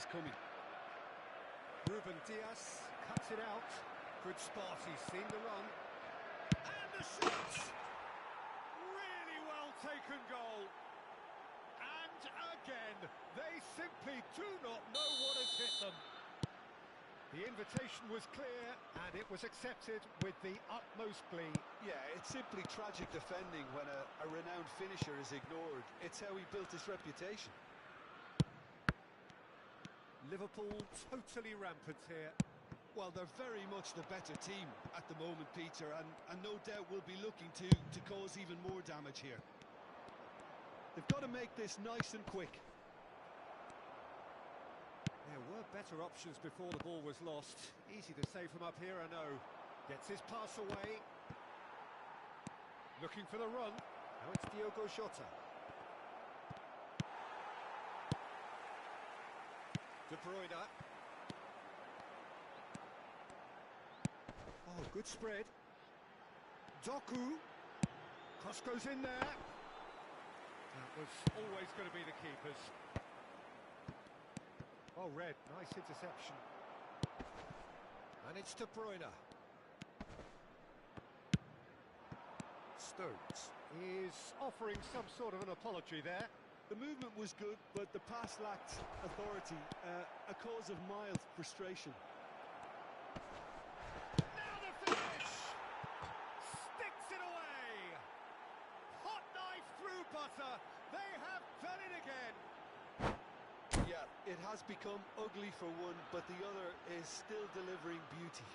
is coming. Ruben Diaz cuts it out. Good spot, he's seen the run. And the shot! Really well taken goal. And again, they simply do not know what has hit them. The invitation was clear, and it was accepted with the utmost glee. Yeah, it's simply tragic defending when a renowned finisher is ignored. It's how he built his reputation. Liverpool totally rampant here. Well, they're very much the better team at the moment, Peter, and no doubt will be looking to cause even more damage here. They've got to make this nice and quick. There were better options before the ball was lost. Easy to say from up here, I know. Gets his pass away. Looking for the run. Now it's Diogo Jota. De Bruyne. Oh, good spread. Doku. Cross goes in there. That was always going to be the keeper's. Oh, Red, nice interception. And it's De Bruyne. Stones is offering some sort of an apology there. The movement was good, but the pass lacked authority, a cause of mild frustration. Now the finish! Sticks it away! Hot knife through butter. They have done it again. Yeah, it has become ugly for one, but the other is still delivering beauty.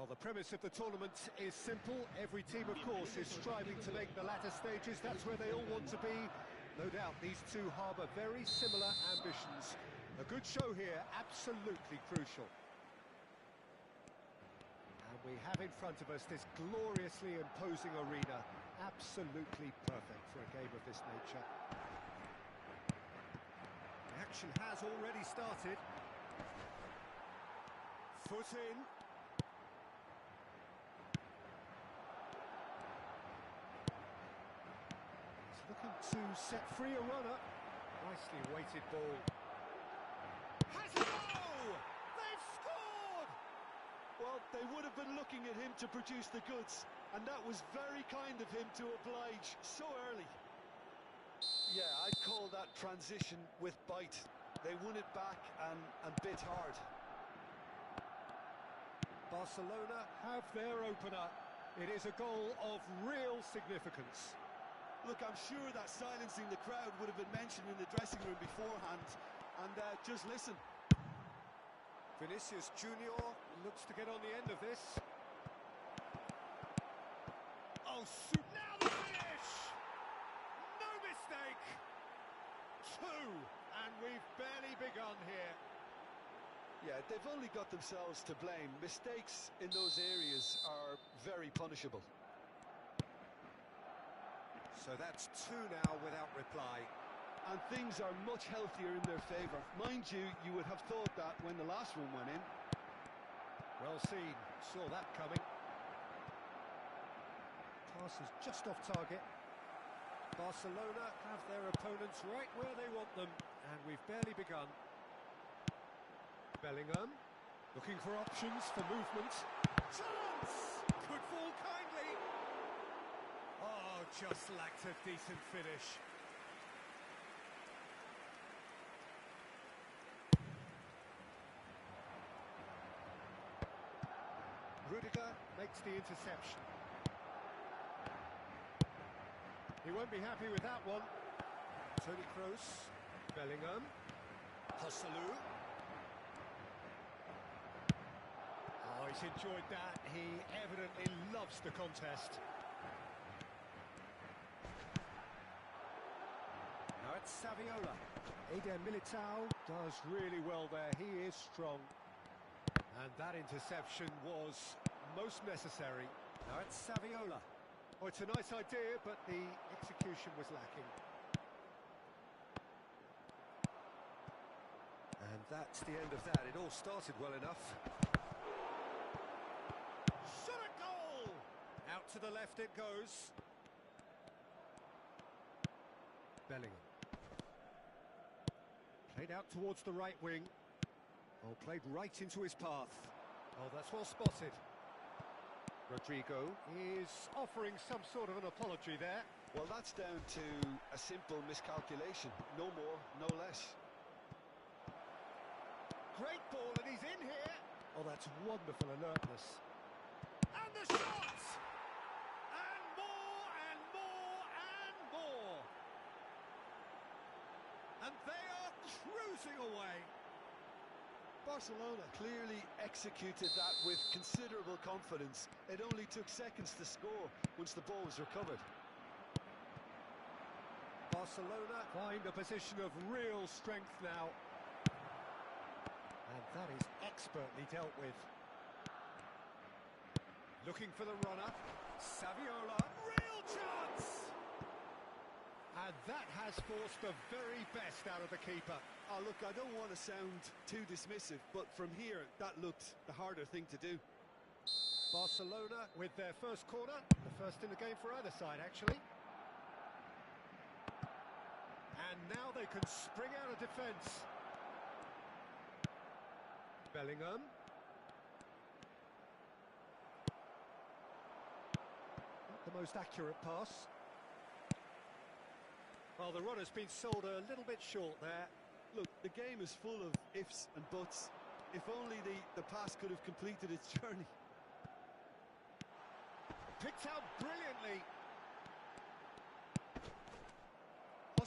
Well, the premise of the tournament is simple. Every team, of course, is striving to make the latter stages. That's where they all want to be. No doubt these two harbour very similar ambitions. A good show here, absolutely crucial. And we have in front of us this gloriously imposing arena. Absolutely perfect for a game of this nature. The action has already started. Foot in. He's looking to set free a runner. Nicely weighted ball. Has a goal! They've scored! Well, they would have been looking at him to produce the goods, and that was very kind of him to oblige so early. Yeah, I'd call that transition with bite. They won it back and bit hard. Barcelona have their opener. It is a goal of real significance. Look, I'm sure that silencing the crowd would have been mentioned in the dressing room beforehand. And just listen. Vinicius Junior looks to get on the end of this. Oh, shoot, now the finish! No mistake! 2, and we've barely begun here. Yeah, they've only got themselves to blame. Mistakes in those areas are very punishable. So that's 2 now without reply. And things are much healthier in their favour. Mind you, you would have thought that when the last one went in. Well seen, saw that coming. Pass is just off target. Barcelona have their opponents right where they want them, and we've barely begun. Bellingham, looking for options for movement. Chance! Could fall kindly. Oh, just lacked a decent finish. Rudiger makes the interception. He won't be happy with that one. Toni Kroos, Bellingham, Joselu. Oh, he's enjoyed that. He evidently loves the contest. Now it's Saviola. Eder Militao does really well there. He is strong. And that interception was most necessary. Now it's Saviola. Oh, it's a nice idea, but the execution was lacking. And that's the end of that. It all started well enough. Shot a goal! Out to the left it goes. Bellingham. Played out towards the right wing. Oh, played right into his path. Oh, that's well spotted. Rodrigo is offering some sort of an apology there. Well, that's down to a simple miscalculation. No more, no less. Great ball, and he's in here. Oh, that's wonderful alertness. And the shots! And more, and more, and more. And they are cruising away. Barcelona clearly executed that with considerable confidence. It only took seconds to score once the ball was recovered. Barcelona find a position of real strength now. And that is expertly dealt with. Looking for the runner. Saviola, real chance! And that has forced the very best out of the keeper. Oh, look, I don't want to sound too dismissive, but from here, that looked the harder thing to do. Barcelona with their first corner, the first in the game for either side, actually. And now they can spring out of defence. Bellingham. Not the most accurate pass. Well, the run has been sold a little bit short there. Look, the game is full of ifs and buts. If only the pass could have completed its journey. Picked out brilliantly.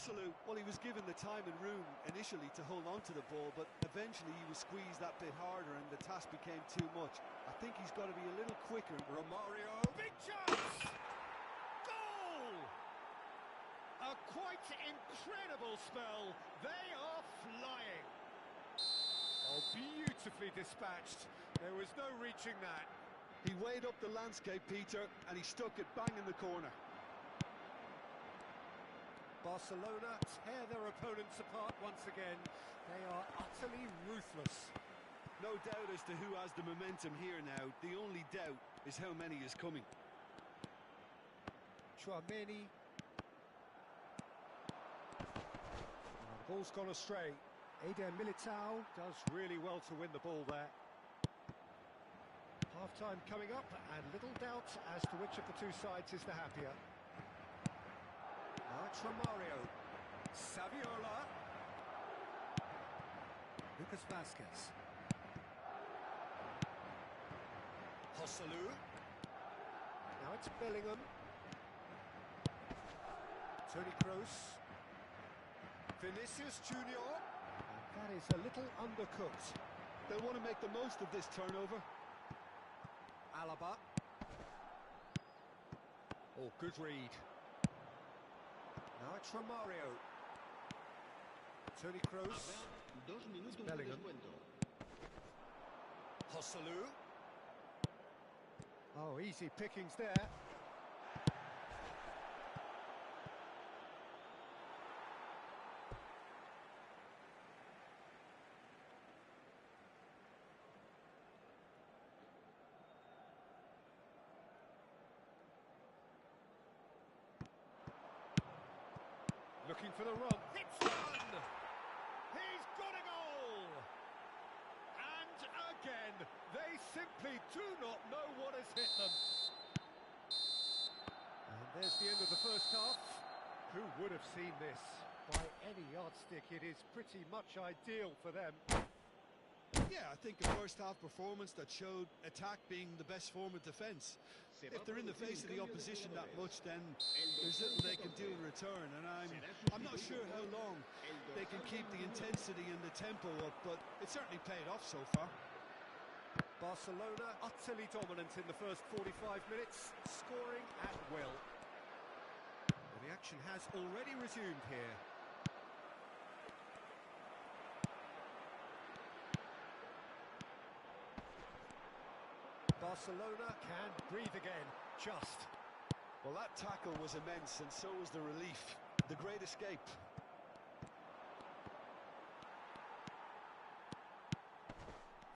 Joselu, well, he was given the time and room initially to hold on to the ball, but eventually he was squeezed that bit harder and the task became too much. I think he's got to be a little quicker. Romario, big chance! Goal! A quite incredible spell. They are flying. Oh, beautifully dispatched. There was no reaching that. He weighed up the landscape, Peter, and he stuck it bang in the corner. Barcelona tear their opponents apart once again. They are utterly ruthless. No doubt as to who has the momentum here now. The only doubt is how many is coming. GONAMi. Ball's gone astray. Eder Militao does really well to win the ball there. Half-time coming up, and little doubt as to which of the two sides is the happier. Now it's Romario. Saviola. Lucas Vazquez. Joselu. Now it's Bellingham. Toni Kroos. Vinicius Junior. And that is a little undercooked. They'll want to make the most of this turnover. Alaba. Oh, good read. Now it's Romario. Toni Kroos. Bellingham. Joselu. Oh, easy pickings there. Looking for the run. It's done! He's got a goal! And again, they simply do not know what has hit them. And there's the end of the first half. Who would have seen this? By any yardstick, it is pretty much ideal for them. Yeah, I think a first-half performance that showed attack being the best form of defence. If they're in the face of the opposition that much, then there's little they can do in return, and I'm not sure how long they can keep the intensity and the tempo up, but it certainly paid off so far. Barcelona utterly dominant in the first 45 minutes, scoring at will. Well, the action has already resumed here. Barcelona can breathe again, just. Well, that tackle was immense, and so was the relief. The great escape.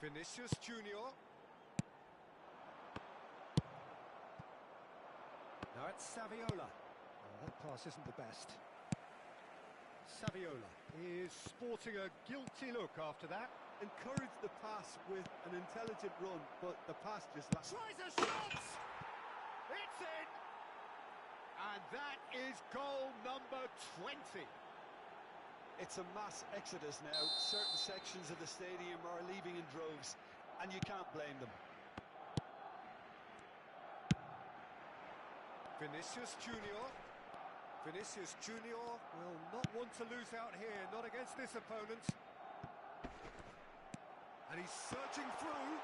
Vinicius Junior. Now it's Saviola. Oh, that pass isn't the best. Saviola is sporting a guilty look after that. Encouraged the pass with an intelligent run, but the pass just tries a shot! It's in! And that is goal number 20. It's a mass exodus now. Certain sections of the stadium are leaving in droves, and you can't blame them. Vinicius Junior. Vinicius Junior will not want to lose out here, not against this opponent. And he's searching through.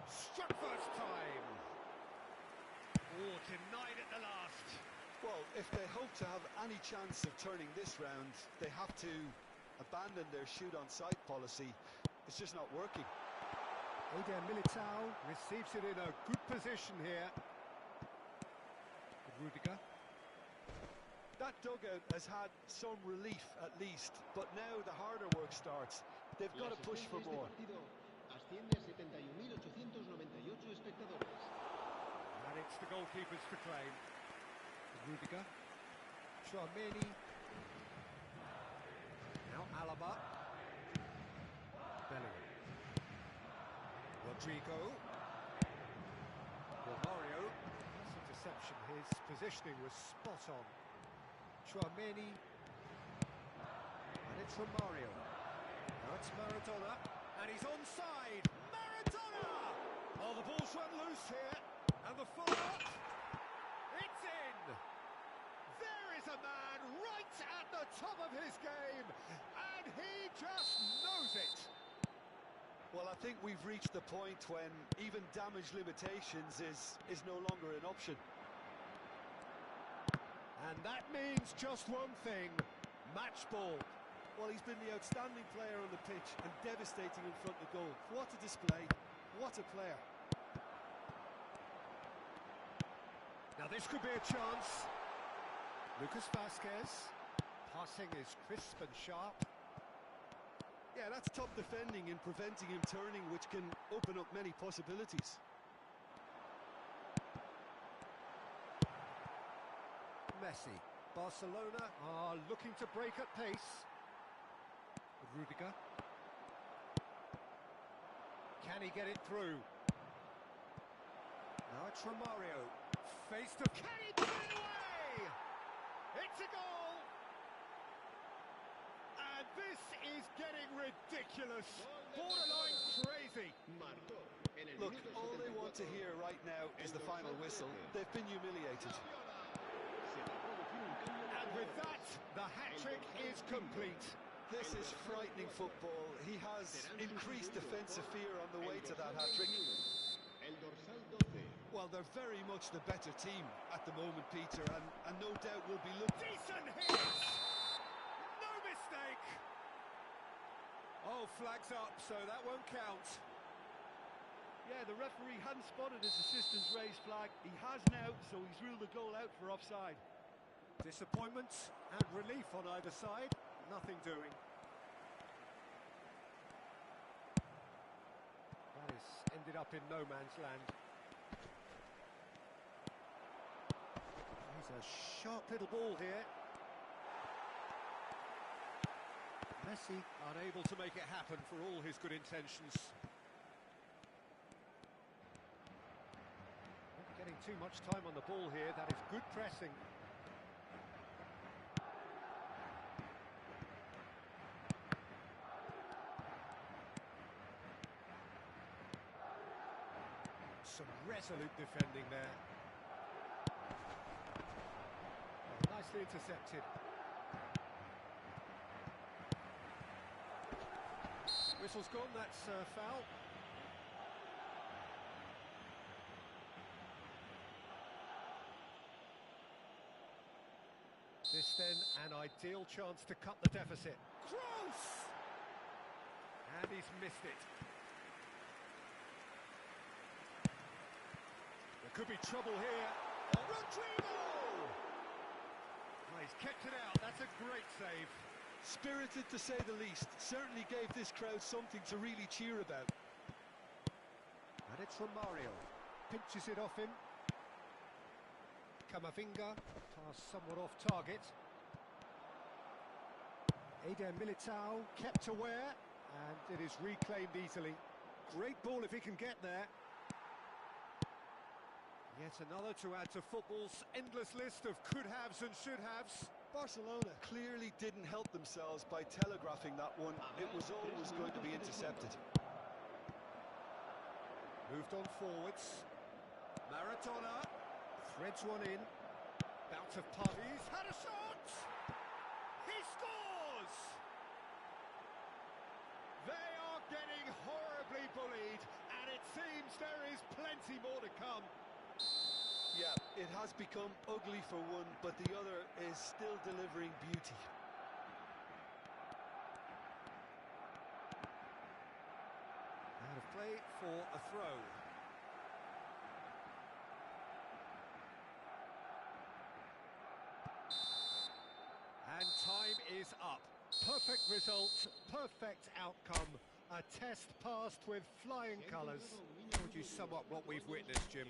Struck first time. Oh, denied at the last. Well, if they hope to have any chance of turning this round, they have to abandon their shoot-on-sight policy. It's just not working. Eder Militao receives it in a good position here. Rudiger. That dugout has had some relief at least, but now the harder work starts. They've got to push for more. And it's the goalkeepers to claim. Rudiger. GONAMi. Now Alaba. Bellingham. Rodrigo. Romario. That's interception. His positioning was spot on. GONAMi. And it's Romario. Now it's Maradona. And he's onside. Maradona! Oh, the ball's run loose here. And the follow-up. It's in! There is a Well, I think we've reached the point when even damage limitations is no longer an option. And that means just one thing, match ball. Well, he's been the outstanding player on the pitch and devastating in front of goal. What a display, what a player. Now this could be a chance. Lucas Vasquez, passing is crisp and sharp. Yeah, that's top defending in preventing him turning, which can open up many possibilities. Messi. Barcelona are looking to break at pace. Rudiger. Can he get it through? Now it's Romario. Face to... Can he put it away? It's a goal! And this is getting ridiculous. Borderline crazy. Look, all they want to hear right now is the final whistle. They've been humiliated. And with that, the hat-trick is complete. This is frightening football. He has increased defensive fear on the way to that hat-trick. Well, they're very much the better team at the moment, Peter, and no doubt will be looking... Decent hits! No mistake! Oh, flags up, so that won't count. Yeah, the referee hadn't spotted his assistant's raised flag. He has now, so he's ruled the goal out for offside. Disappointment and relief on either side. Nothing doing. That has ended up in no man's land. He's a sharp little ball here. Messi unable to make it happen for all his good intentions. Not getting too much time on the ball here. That is good pressing. Some resolute defending there. Oh, nicely intercepted. Whistle's gone, that's foul. This then an ideal chance to cut the deficit. Gross! And he's missed it. There could be trouble here. Rodrigo! Oh, he's kept it out. That's a great save. Spirited, to say the least. Certainly gave this crowd something to really cheer about. And it's Romario. Pinches it off him. Camavinga. Pass somewhat off target. Eder Militao kept aware. And it is reclaimed easily. Great ball if he can get there. Yet another to add to football's endless list of could-haves and should-haves. Barcelona clearly didn't help themselves by telegraphing that one. It was always going to be intercepted. Moved on forwards. Maradona threads one in. Bout of parties. Had a shot! He scores! They are getting horribly bullied, and it seems there is plenty more to come. Yeah, it has become ugly for one, but the other is still delivering beauty. Out of play for a throw. And time is up. Perfect result, perfect outcome. A test passed with flying colours. How would you sum up what we've witnessed, Jim?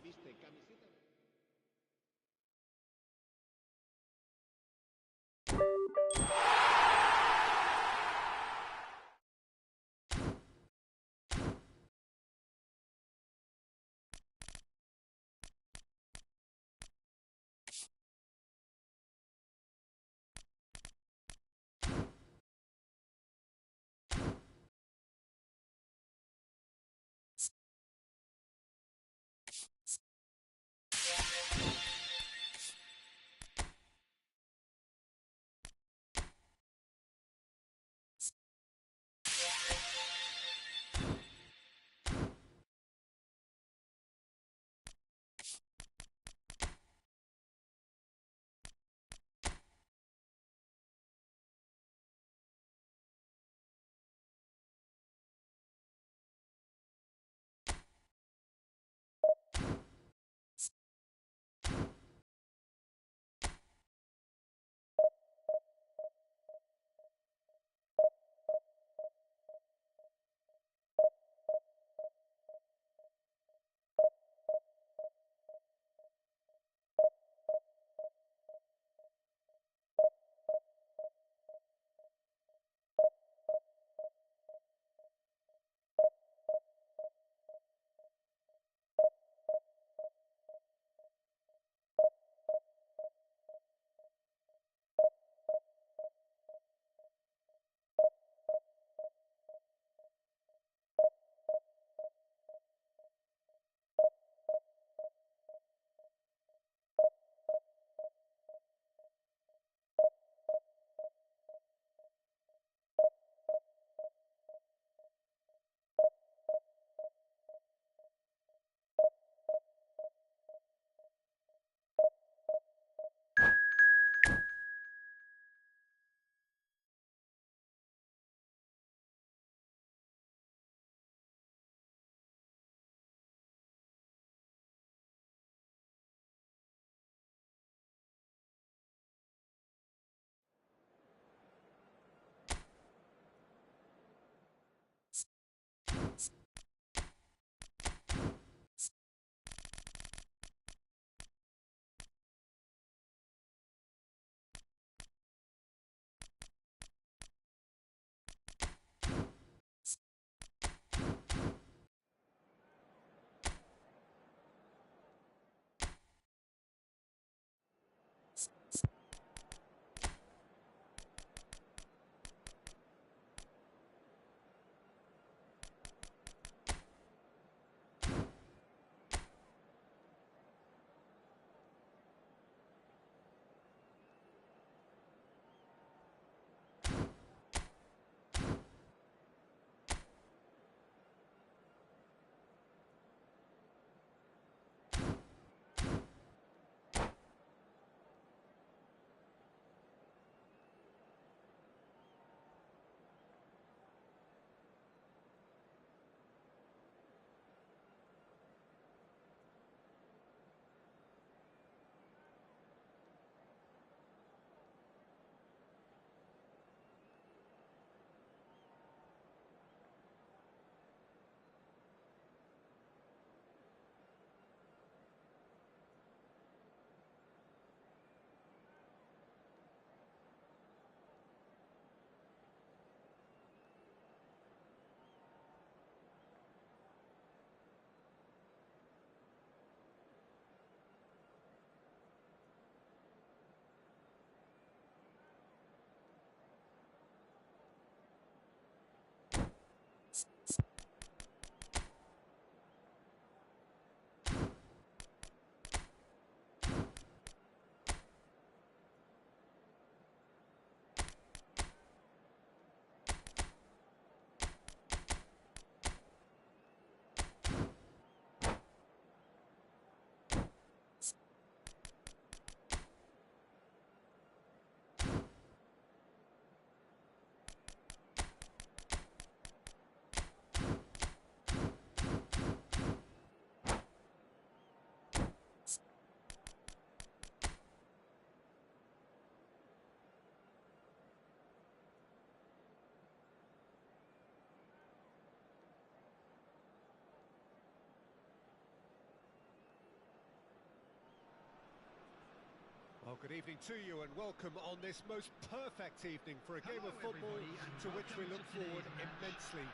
Oh, good evening to you and welcome on this most perfect evening for a game of football to which we look forward immensely.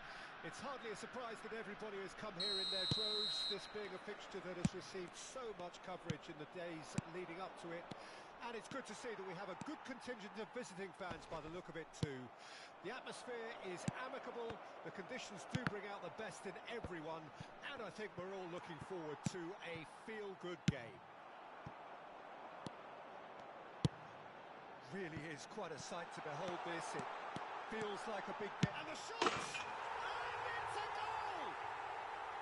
It's hardly a surprise that everybody has come here in their droves, this being a fixture that has received so much coverage in the days leading up to it. And it's good to see that we have a good contingent of visiting fans by the look of it too. The atmosphere is amicable, the conditions do bring out the best in everyone, and I think we're all looking forward to a feel-good game. Really is quite a sight to behold this. It feels like a big game. And the shot! And it's a goal!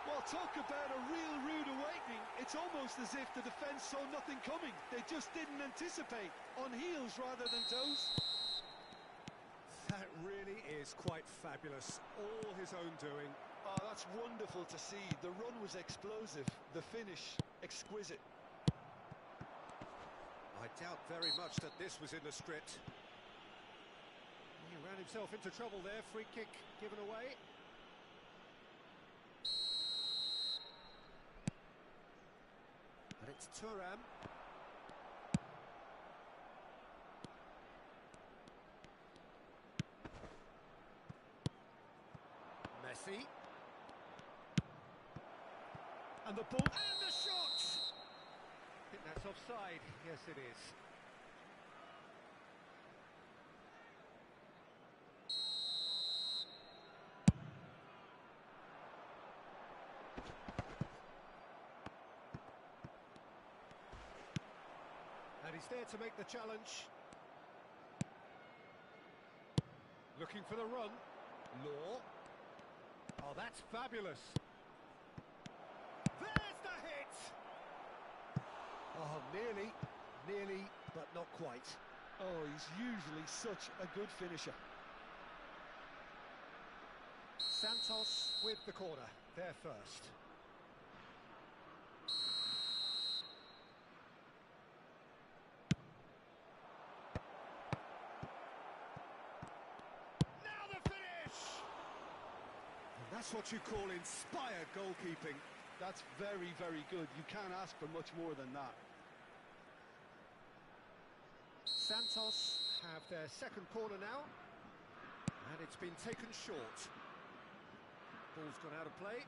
Well, talk about a real rude awakening. It's almost as if the defence saw nothing coming. They just didn't anticipate. On heels rather than toes. That really is quite fabulous. All his own doing. Oh, that's wonderful to see. The run was explosive. The finish, exquisite. I doubt very much that this was in the script. He ran himself into trouble there. Free kick given away. And it's Thuram. Messi. And the ball. And the shot! I think that's offside. Yes, it is. And he's there to make the challenge. Looking for the run. Law. Oh, that's fabulous. There's the hit! Oh, nearly, but not quite. Oh, he's usually such a good finisher. Santos with the corner, there first. Now the finish! And that's what you call inspired goalkeeping. That's very, very good. You can't ask for much more than that. Santos have their second corner now, and it's been taken short. Ball's gone out of play.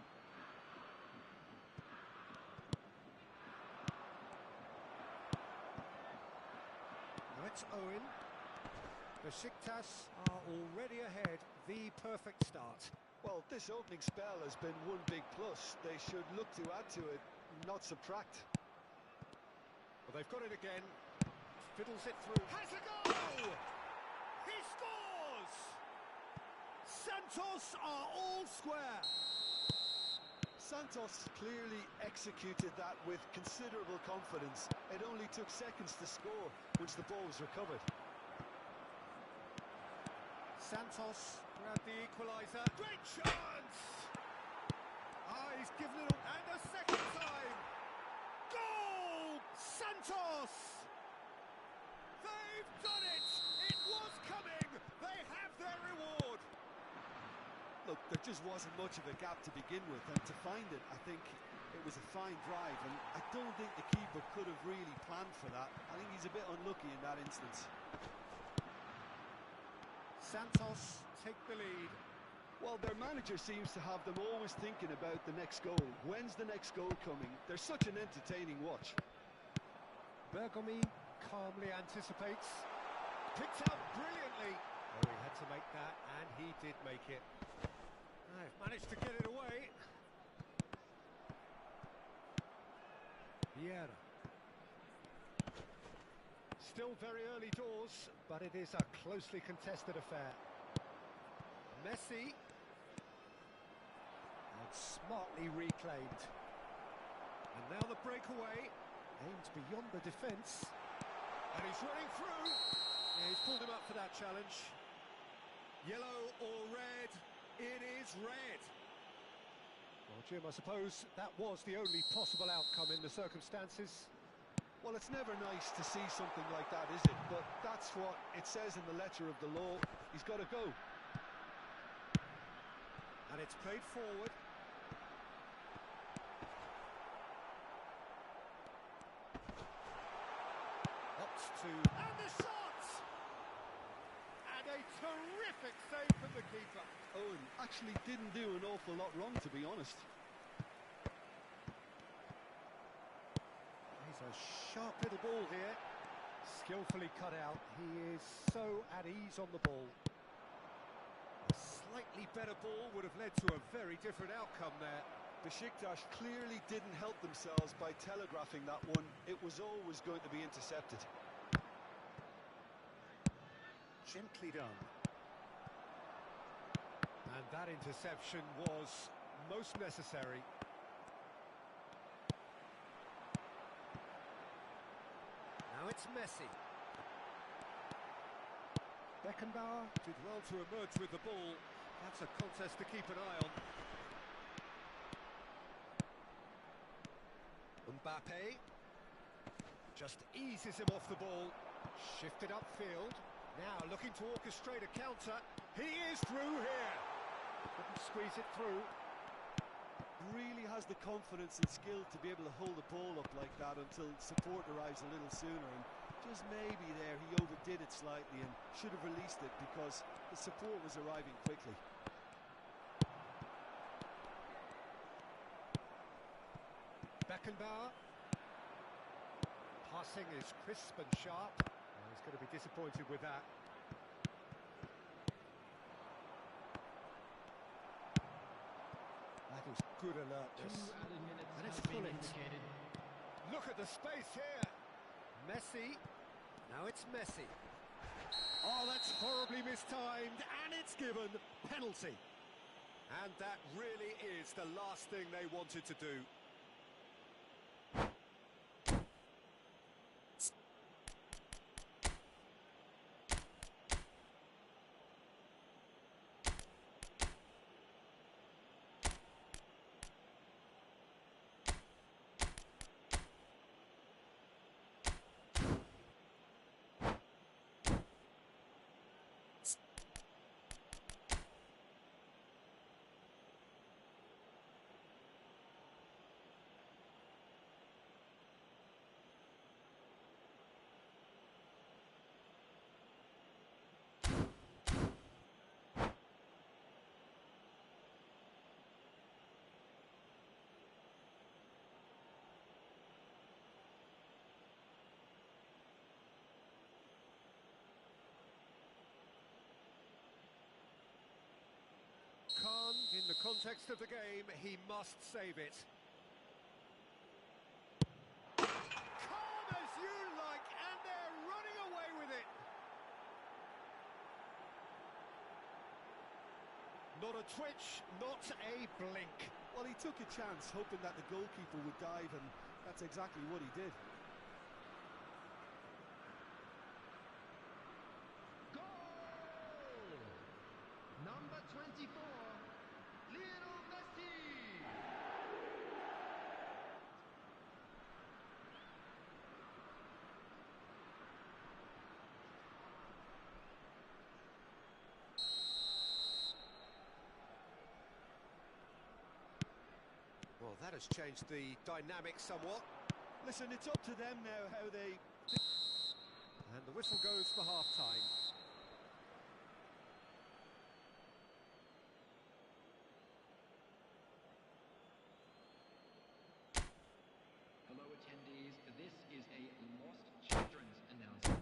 Now it's Owen. Besiktas are already ahead. The perfect start. Well, this opening spell has been one big plus. They should look to add to it, not subtract. Well, they've got it again. Fiddles it through. Has a goal! He scores! Santos are all square. Santos clearly executed that with considerable confidence. It only took seconds to score once the ball was recovered. Santos grabbed the equaliser. Great chance! Ah, he's given it and a second time! Goal! Santos! They've done it! It was coming! They have their reward! Look, there just wasn't much of a gap to begin with, and to find it, I think it was a fine drive, and I don't think the keeper could have really planned for that. I think he's a bit unlucky in that instance. Santos take the lead. Well, their manager seems to have them always thinking about the next goal. When's the next goal coming? They're such an entertaining watch. GONAMi calmly anticipates. Picked out brilliantly. Oh, he had to make that, and he did make it. They've managed to get it away. Vieira. Still very early doors, but it is a closely contested affair. Messi. And smartly reclaimed. And now the breakaway. Aimed beyond the defence. And he's running through. Yeah, he's pulled him up for that challenge. Yellow or red? It is red. Well, Jim, I suppose that was the only possible outcome in the circumstances. Well, it's never nice to see something like that, is it? But that's what it says in the letter of the law. He's got to go. And it's played forward. Up to... And the shot! And a terrific save from the keeper. Owen actually didn't do an awful lot wrong, to be honest. He's a sharp little ball here. Skillfully cut out. He is so at ease on the ball. A slightly better ball would have led to a very different outcome there. Besiktas clearly didn't help themselves by telegraphing that one. It was always going to be intercepted. Gently done. And that interception was most necessary. Now it's Messi. Beckenbauer did well to emerge with the ball. That's a contest to keep an eye on. Mbappe just eases him off the ball. Shifted upfield. Now looking to orchestrate a counter. He is through here. Couldn't squeeze it through. Really has the confidence and skill to be able to hold the ball up like that until support arrives a little sooner, and just maybe there he overdid it slightly and should have released it because the support was arriving quickly. Beckenbauer. Passing is crisp and sharp. Oh, he's going to be disappointed with that. That is good alertness. And it's Pullet. Look at the space here. Messi. Now it's Messi. Oh, that's horribly mistimed, and it's given penalty. And that really is the last thing they wanted to do. In the context of the game, he must save it. Calm as you like, and they're running away with it. Not a twitch, not a blink. Well, he took a chance, hoping that the goalkeeper would dive, and that's exactly what he did. Goal! Number 24. Well, that has changed the dynamic somewhat. Listen, it's up to them now how they... And the whistle goes for half-time. Hello attendees, this is a lost children's announcement.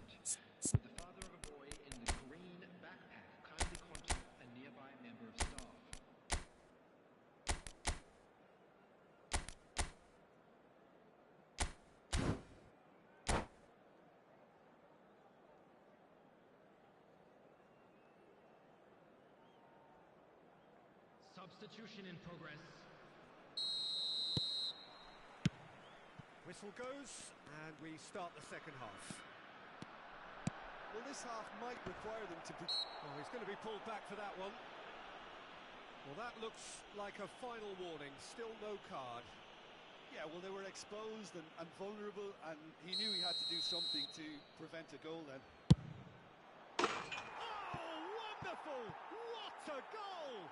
Would the father of a boy in the green backpack kindly contact a nearby member of staff? Substitution in progress. Whistle goes, and we start the second half. Well, this half might require them to... Oh, he's going to be pulled back for that one. Well, that looks like a final warning. Still no card. Yeah, well, they were exposed and vulnerable, and he knew he had to do something to prevent a goal then. Oh, wonderful! What a goal!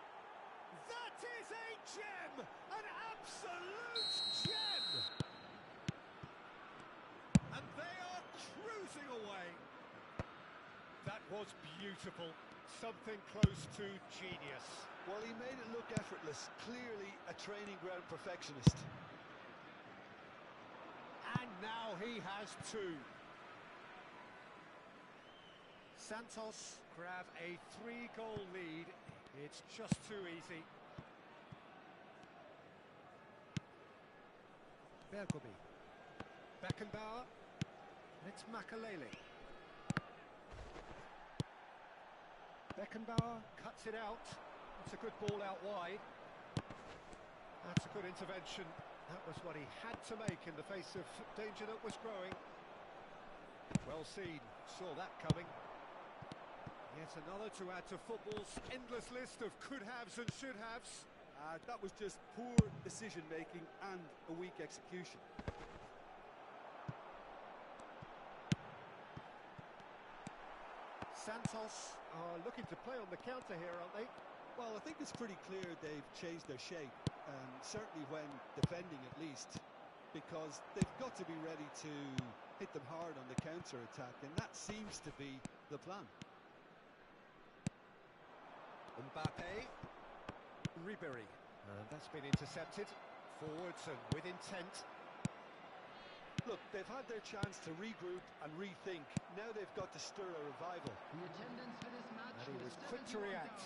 That is a gem! An absolute gem! And they are cruising away. was beautiful. Something close to genius. Well, he made it look effortless. Clearly a training ground perfectionist. And now he has two. Santos grab a 3-goal lead. It's just too easy. Bergomi. Beckenbauer. It's Makalele. Beckenbauer cuts it out. It's a good ball out wide. That's a good intervention. That was what he had to make in the face of danger that was growing. Well seen. Saw that coming. Yet another to add to football's endless list of could-haves and should-haves. That was just poor decision-making and a weak execution. Santos are looking to play on the counter here, aren't they? Well, I think it's pretty clear they've changed their shape, certainly when defending at least, because they've got to be ready to hit them hard on the counter-attack, and that seems to be the plan. Mbappe, Ribery, and that's been intercepted. Forwards and with intent. Look, they've had their chance to regroup and rethink. Now they've got to stir a revival. The attendance for this match And he was quick to react.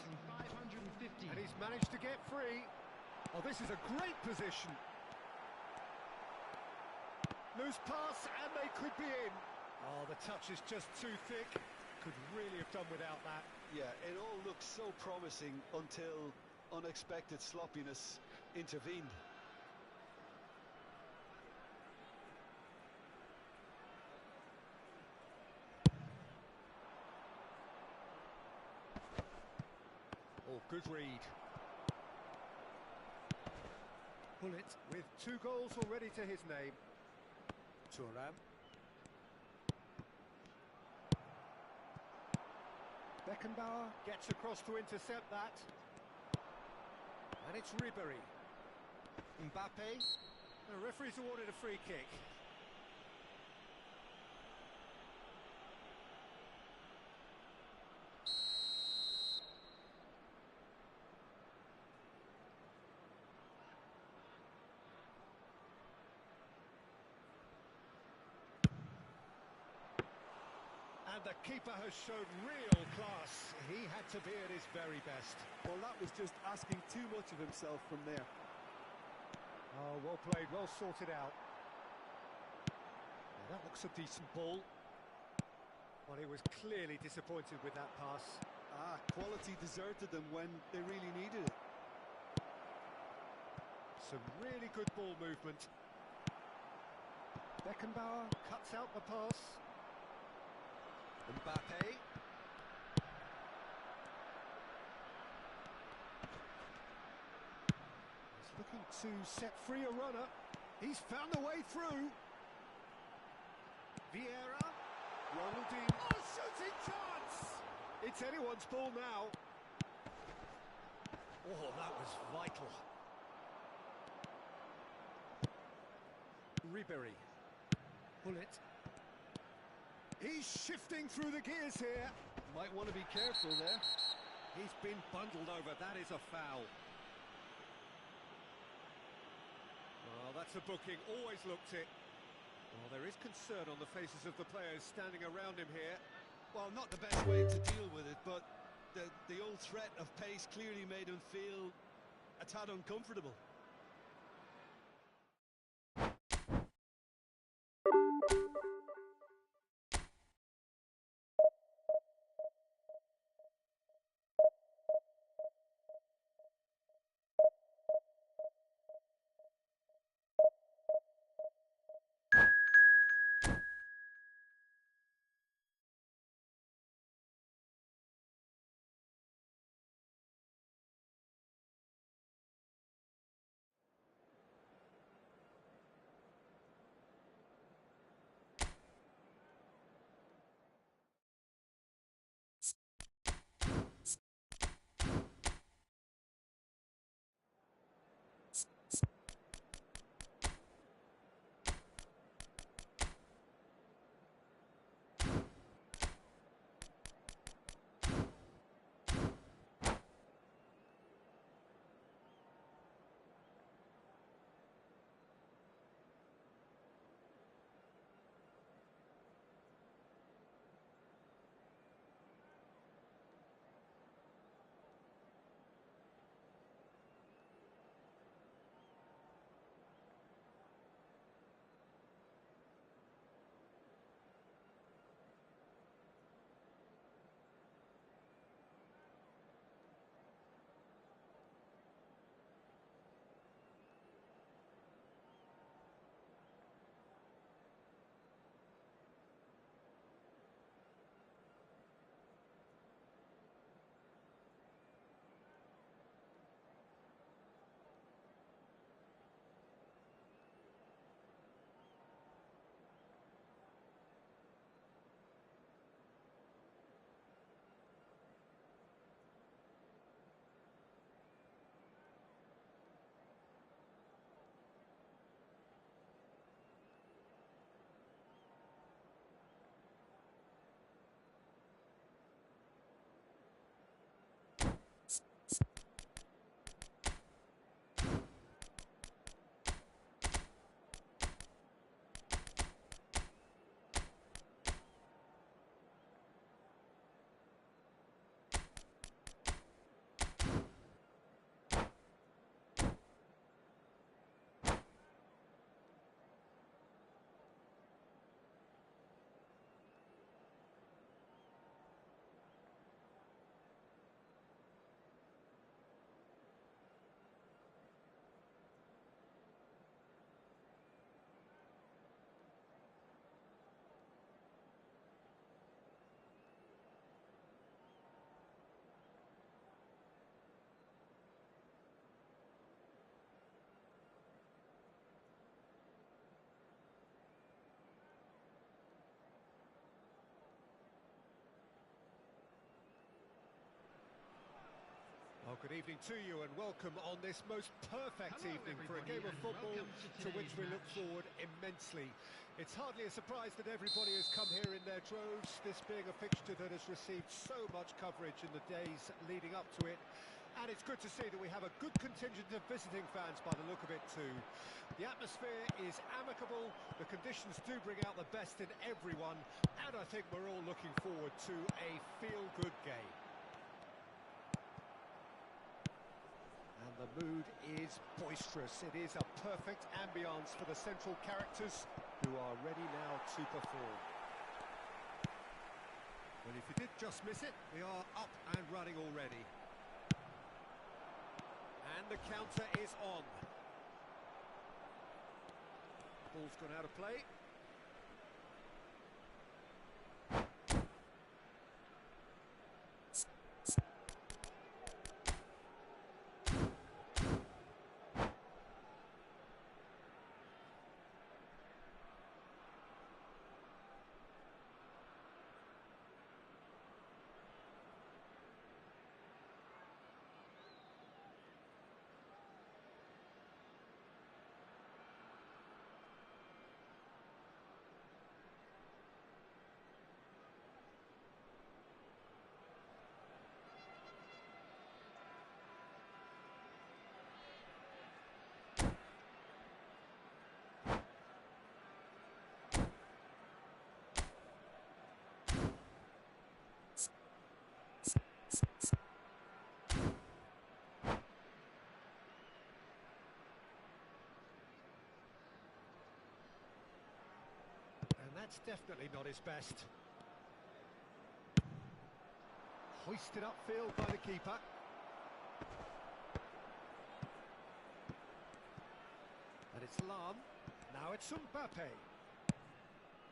71,550. And he's managed to get free. Oh, this is a great position. Loose pass, and they could be in. Oh, the touch is just too thick. Could really have done without that. Yeah, it all looked so promising until unexpected sloppiness intervened. Oh, good read. Bullet with 2 goals already to his name. Thuram. Beckenbauer gets across to intercept that. And it's Ribery. Mbappe. The referee's awarded a free kick. And the keeper has shown real class. He had to be at his very best. Well, that was just asking too much of himself from there. Oh, well played, well sorted out. Yeah, that looks a decent ball. Well, he was clearly disappointed with that pass. Quality deserted them when they really needed it. Some really good ball movement. Beckenbauer cuts out the pass. Mbappe. He's looking to set free a runner. He's found a way through. Vieira. Ronaldinho. Oh, shooting chance! It's anyone's ball now. Oh, that was vital. Ribery. Bullet. He's shifting through the gears here. Might want to be careful there. He's been bundled over. That is a foul. Well, that's a booking. Always looked it. Well, there is concern on the faces of the players standing around him here. Well, not the best way to deal with it, but the old threat of pace clearly made him feel a tad uncomfortable. Good evening to you and welcome on this most perfect evening for a game of football to which we look forward immensely. It's hardly a surprise that everybody has come here in their droves, this being a fixture that has received so much coverage in the days leading up to it. And it's good to see that we have a good contingent of visiting fans by the look of it too. The atmosphere is amicable, the conditions do bring out the best in everyone, and I think we're all looking forward to a feel-good game. And the mood is boisterous. It is a perfect ambience for the central characters who are ready now to perform. Well, if you did just miss it, we are up and running already. And the counter is on. Ball's gone out of play. That's definitely not his best. Hoisted upfield by the keeper. And it's Lam. Now it's Mbappe.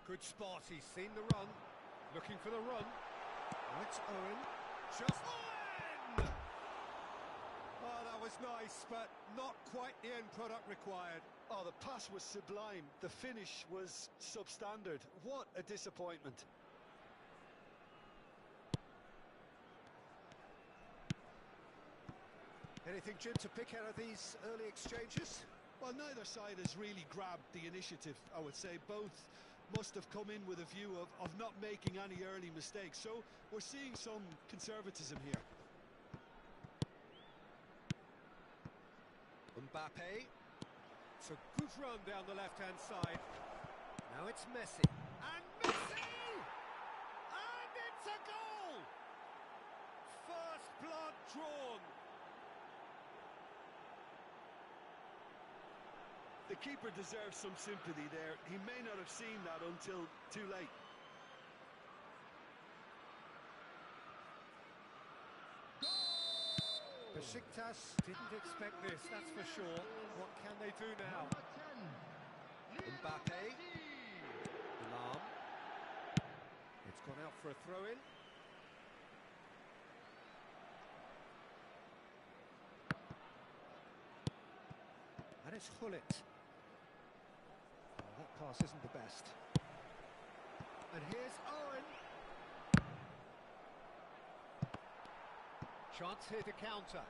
Good spot, he's seen the run. Looking for the run. Now it's Owen. Just Owen! Oh, that was nice, but not quite the end product required. Oh, the pass was sublime. The finish was substandard. What a disappointment. Anything, Jim, to pick out of these early exchanges? Well, neither side has really grabbed the initiative, I would say. Both must have come in with a view of not making any early mistakes. So we're seeing some conservatism here. Mbappe. It's a good run down the left-hand side. Now it's Messi. And Messi! And it's a goal! First blood drawn. The keeper deserves some sympathy there. He may not have seen that until too late. Besiktas didn't expect this, that's for sure. What can they do now? Mbappe. Lam. It's gone out for a throw-in. And it's Hullet. Oh, that pass isn't the best. And here's Owen. Chance here to counter.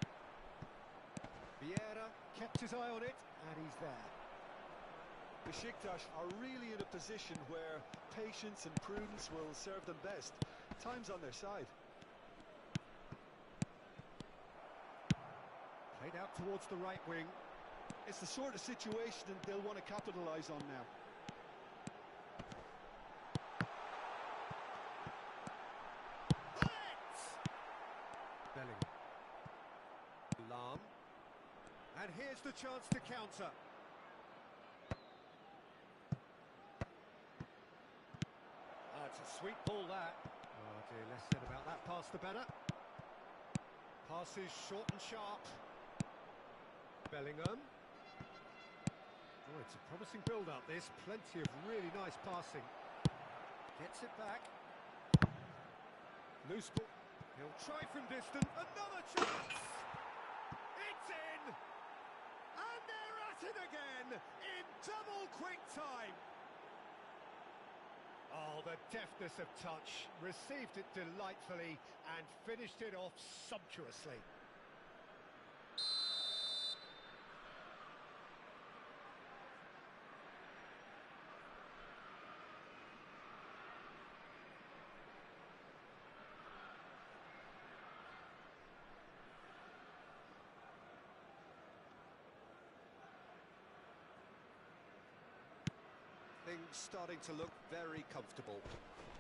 Vieira kept his eye on it, and he's there. Besiktas are really in a position where patience and prudence will serve them best. Time's on their side. Played out towards the right wing. It's the sort of situation that they'll want to capitalise on now. Lam. And here's the chance to counter. That's a sweet ball, that. Oh dear, less said about that pass the better. Pass is short and sharp. Bellingham. Oh, it's a promising build-up, this. Plenty of really nice passing. Gets it back. Loose ball. He'll try from distance. Another chance! It's in! And they're at it again in double quick time. Oh, the deftness of touch. Received it delightfully and finished it off sumptuously. everything starting to look very comfortable.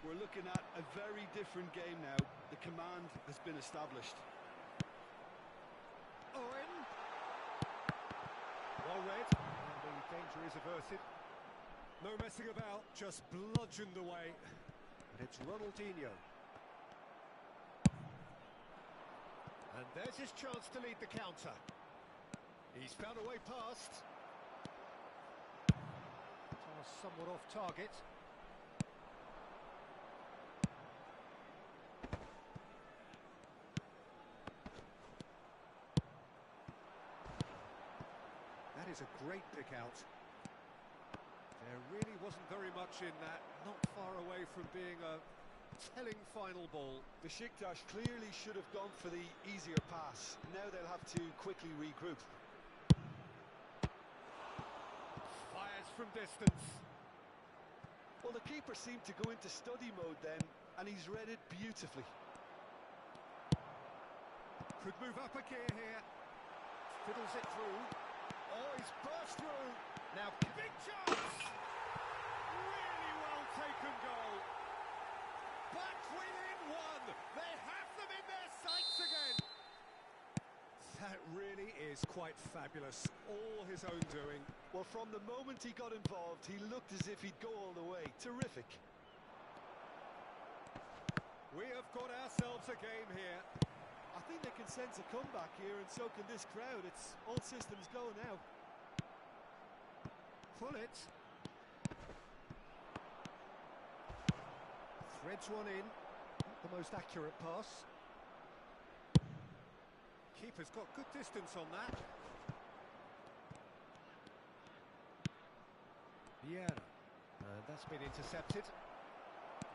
We're looking at a very different game now. The command has been established. Owen. Well read. And the danger is averted. No messing about, just bludgeoned away. And it's Ronaldinho. And there's his chance to lead the counter. He's found a way past. Pass somewhat off target. That is a great pick out. There really wasn't very much in that, not far away from being a telling final ball. Besiktas clearly should have gone for the easier pass. Now they'll have to quickly regroup. Fires from distance. Well, the keeper seemed to go into study mode then, and he's read it beautifully. Could move up a gear here. Fiddles it through. Oh, he's burst through. Now, big chance! Really well taken goal. Back within one. They have them in their sights again. That really is quite fabulous. All his own doing. Well, from the moment he got involved, he looked as if he'd go all the way. Terrific. We have got ourselves a game here. I think they can sense a comeback here, and so can this crowd. It's all systems go now. Pull it. Threads one in. Not the most accurate pass. Keeper's got good distance on that. Vieira. And that's been intercepted.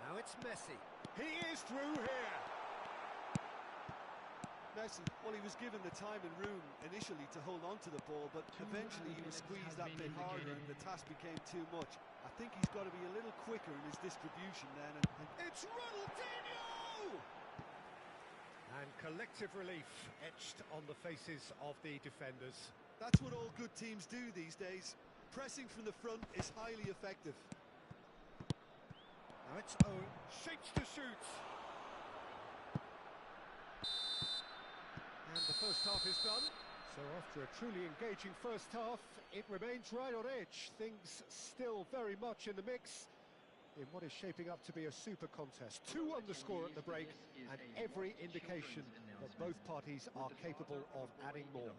Now it's Messi. He is through here. Messi, well, he was given the time and room initially to hold on to the ball, but eventually he was squeezed that bit harder and the task became too much. I think he's got to be a little quicker in his distribution then. And it's Ronaldinho! And collective relief etched on the faces of the defenders. That's what all good teams do these days. Pressing from the front is highly effective. Now it's Owen. Shapes to shoot. And the first half is done. So after a truly engaging first half, it remains right on edge. Things still very much in the mix in what is shaping up to be a super contest. 2-1 the score at the break, and every indication that both parties are capable of adding more.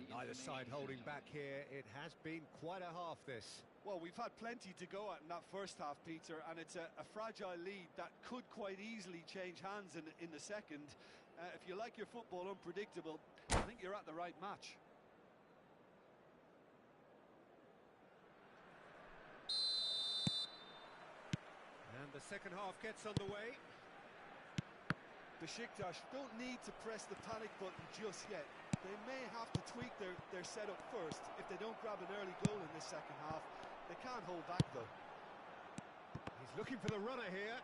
Neither side holding back here. It has been quite a half, this. Well, we've had plenty to go at in that first half, Peter, and it's a fragile lead that could quite easily change hands in the second. If you like your football unpredictable, I think you're at the right match. And the second half gets underway. Besiktas don't need to press the panic button just yet. They may have to tweak their setup first if they don't grab an early goal in this second half. They can't hold back, though. He's looking for the runner here.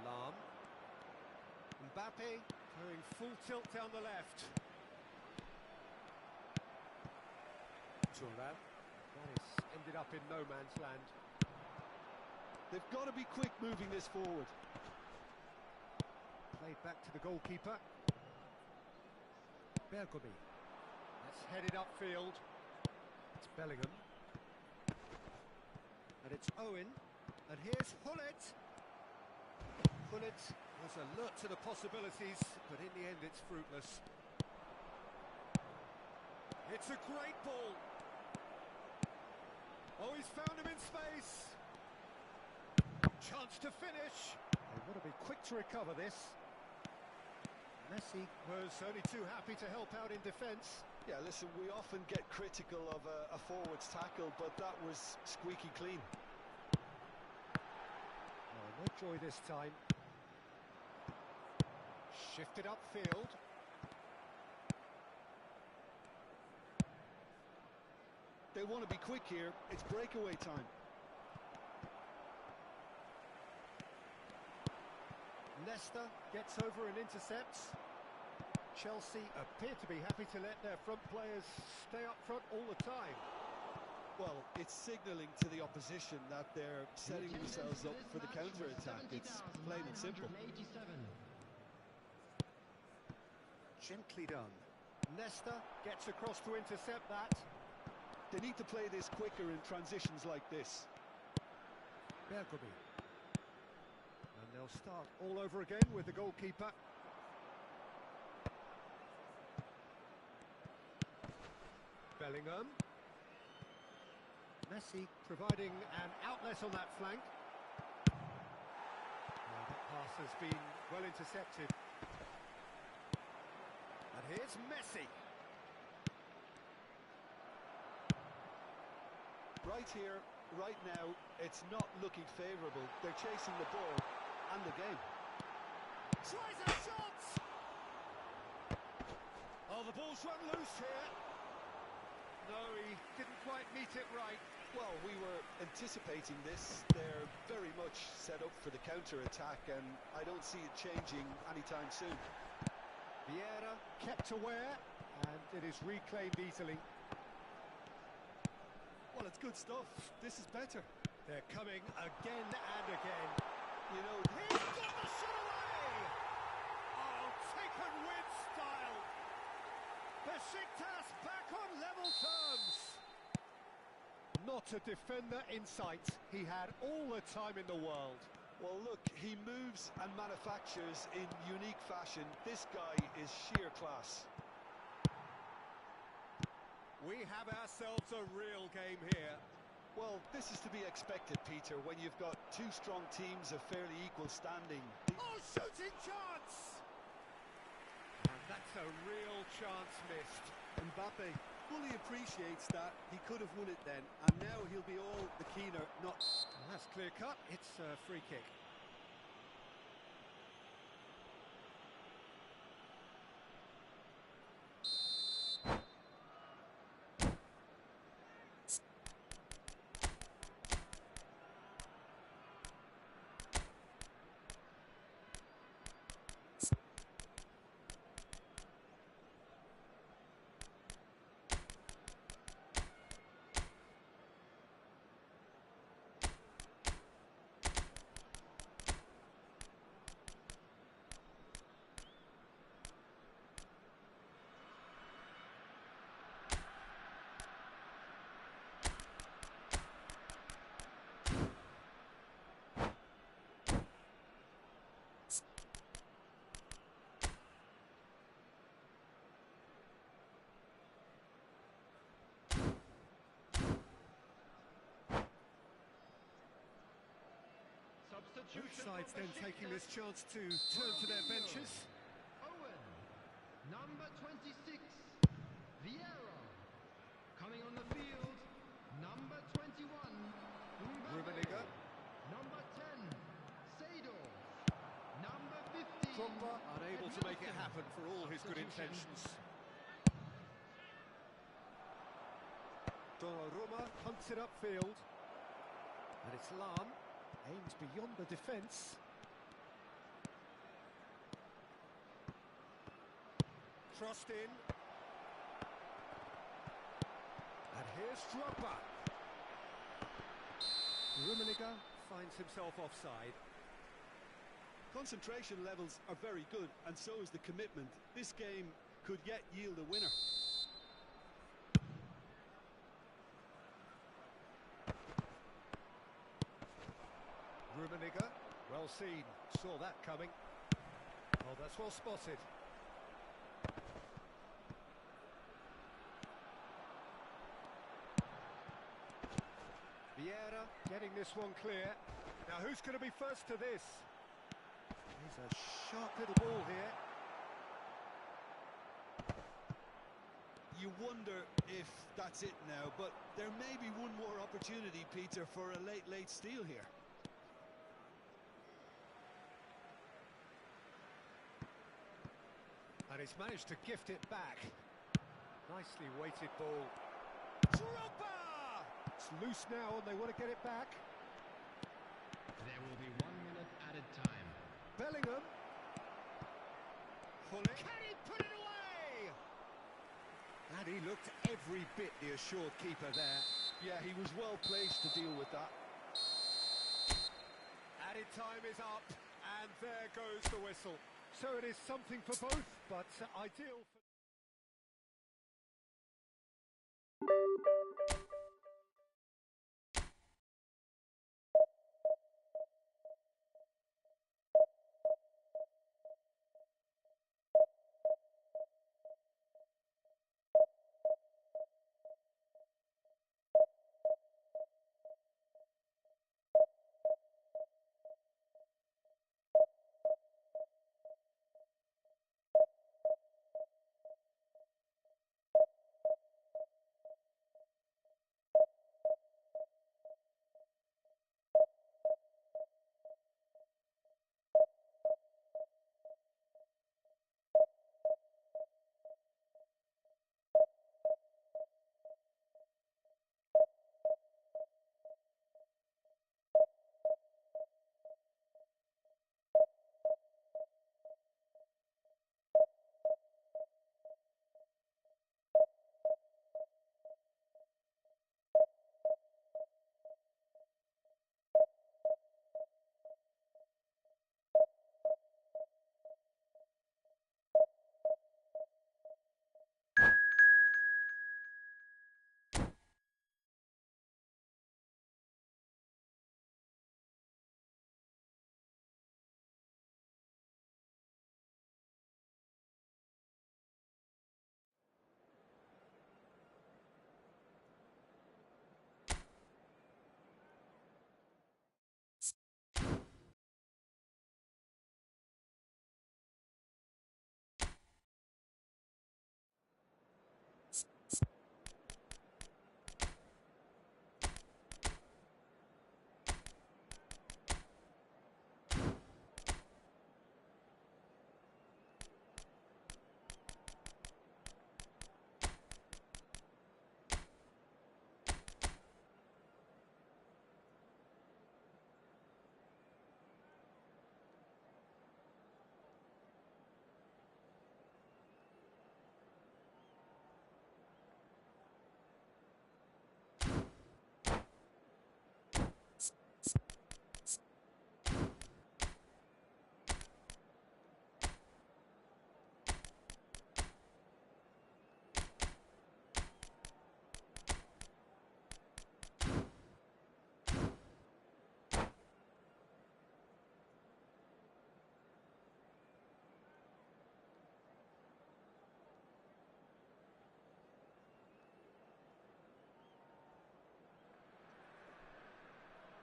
Lam. Mbappe going full tilt down the left. Thuram. That is ended up in no man's land. They've got to be quick moving this forward. Played back to the goalkeeper. Bergomi. That's headed upfield. It's Bellingham. And it's Owen. And here's Hullet. Hullet was alert to the possibilities, but in the end it's fruitless. It's a great ball. Oh, he's found him in space. Chance to finish. They want to be quick to recover this. Messi was only too happy to help out in defence. Yeah, listen, we often get critical of a forward's tackle, but that was squeaky clean. Oh, no joy this time. Shifted upfield. They want to be quick here. It's breakaway time. Leicester gets over and intercepts. Chelsea appear to be happy to let their front players stay up front all the time. Well, it's signalling to the opposition that they're setting themselves up for the counter-attack. It's plain and simple. Gently done. Nesta gets across to intercept that. They need to play this quicker in transitions like this. Bergomi. And they'll start all over again with the goalkeeper. Bellingham. Messi providing an outlet on that flank. That pass has been well intercepted. And here's Messi. Right here, right now, it's not looking favourable. They're chasing the ball and the game. Tries a shot! Oh, the ball's run loose here. No, he didn't quite meet it right. Well, we were anticipating this. They're very much set up for the counter-attack, and I don't see it changing anytime soon. Vieira kept aware, and it is reclaimed easily. Well, it's good stuff. This is better. They're coming again and again. You know, He's got the shot away! Oh, taken with style. Besiktas back on level terms. Not a defender in sight. He had all the time in the world. well, look, he moves and manufactures in unique fashion. This guy is sheer class. We have ourselves a real game here. Well, this is to be expected, Peter, when you've got two strong teams of fairly equal standing. Oh, shooting chance! And that's a real chance missed. Mbappe fully appreciates that. He could have won it then, and now he'll be all the keener not... That's clear cut. It's a free kick. Both sides then taking this chance to turn to their benches. Owen, number 26, Vieira. Coming on the field, number 21, Mbappe. Rummenigge. Number 10, Seydorf. Number 15, Drogba unable to make it happen for all his good intentions. Donnarumma hunts it upfield. And it's Lam. Aims beyond the defence. Crossed in. And here's Drogba. Rummenigge finds himself offside. Concentration levels are very good, and so is the commitment. This game could yet yield a winner. Rummenigge, well seen, saw that coming. Oh, that's well spotted. Vieira getting this one clear. Now who's going to be first to this? He's a sharp little ball here. You wonder if that's it now, but there may be one more opportunity, Peter, for a late steal here. And he's managed to gift it back. Nicely weighted ball. Drogba! It's loose now and they want to get it back. There will be 1 minute added time. Bellingham. Can he put it away? And he looked every bit the assured keeper there. Yeah, he was well placed to deal with that. Added time is up, and there goes the whistle. So it is something for both, but ideal for...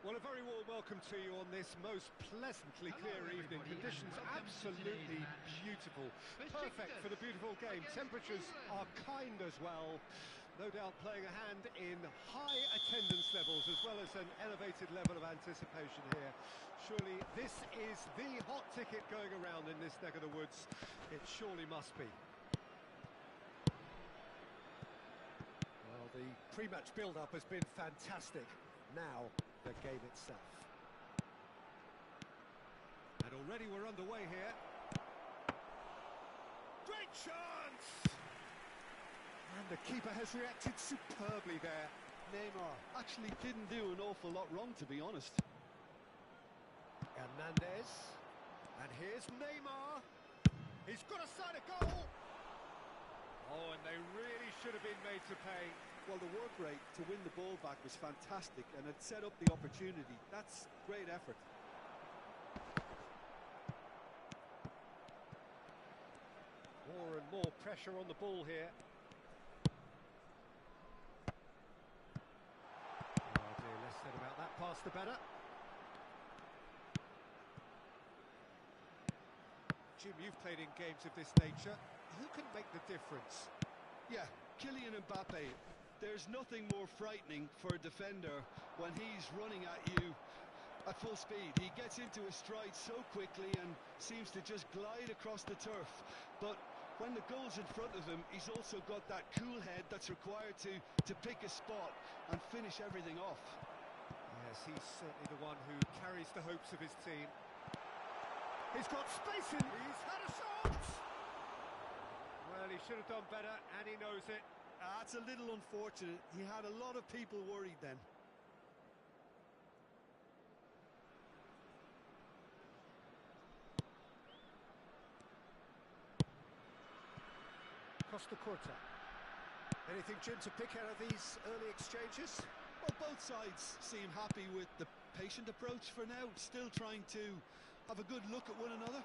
Well, a very warm welcome to you on this most pleasantly clear evening. Conditions absolutely beautiful. Perfect for the beautiful game. Temperatures are kind as well. No doubt playing a hand in high attendance levels as well as an elevated level of anticipation here. Surely this is the hot ticket going around in this neck of the woods. It surely must be. Well, the pre-match build-up has been fantastic. Now, the game itself. And already we're underway here. Great chance! And the keeper has reacted superbly there. Neymar actually didn't do an awful lot wrong, to be honest. Hernandez. And here's Neymar. He's got a side of goal. Oh, and they really should have been made to pay. Well, the work rate to win the ball back was fantastic, and it set up the opportunity. That's great effort. More and more pressure on the ball here. Oh dear, less said about that pass the better. Jim, you've played in games of this nature. Who can make the difference? Yeah, Kylian Mbappe. There's nothing more frightening for a defender when he's running at you at full speed. He gets into his stride so quickly and seems to just glide across the turf. But when the goal's in front of him, he's also got that cool head that's required to pick a spot and finish everything off. Yes, he's certainly the one who carries the hopes of his team. He's got space in. He's had a shot! Well, he should have done better, and he knows it. It's a little unfortunate. He had a lot of people worried then. Costa Curta. Anything, Jim, to pick out of these early exchanges? Well, both sides seem happy with the patient approach for now, still trying to have a good look at one another.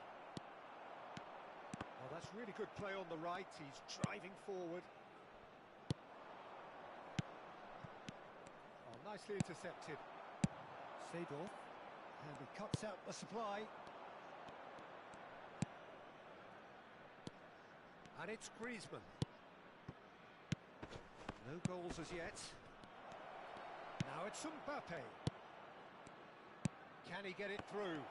Oh, that's really good play on the right. He's driving forward. Oh, nicely intercepted. Seedorf, and he cuts out the supply. And it's Griezmann. No goals as yet. Now it's Mbappe. Can he get it through?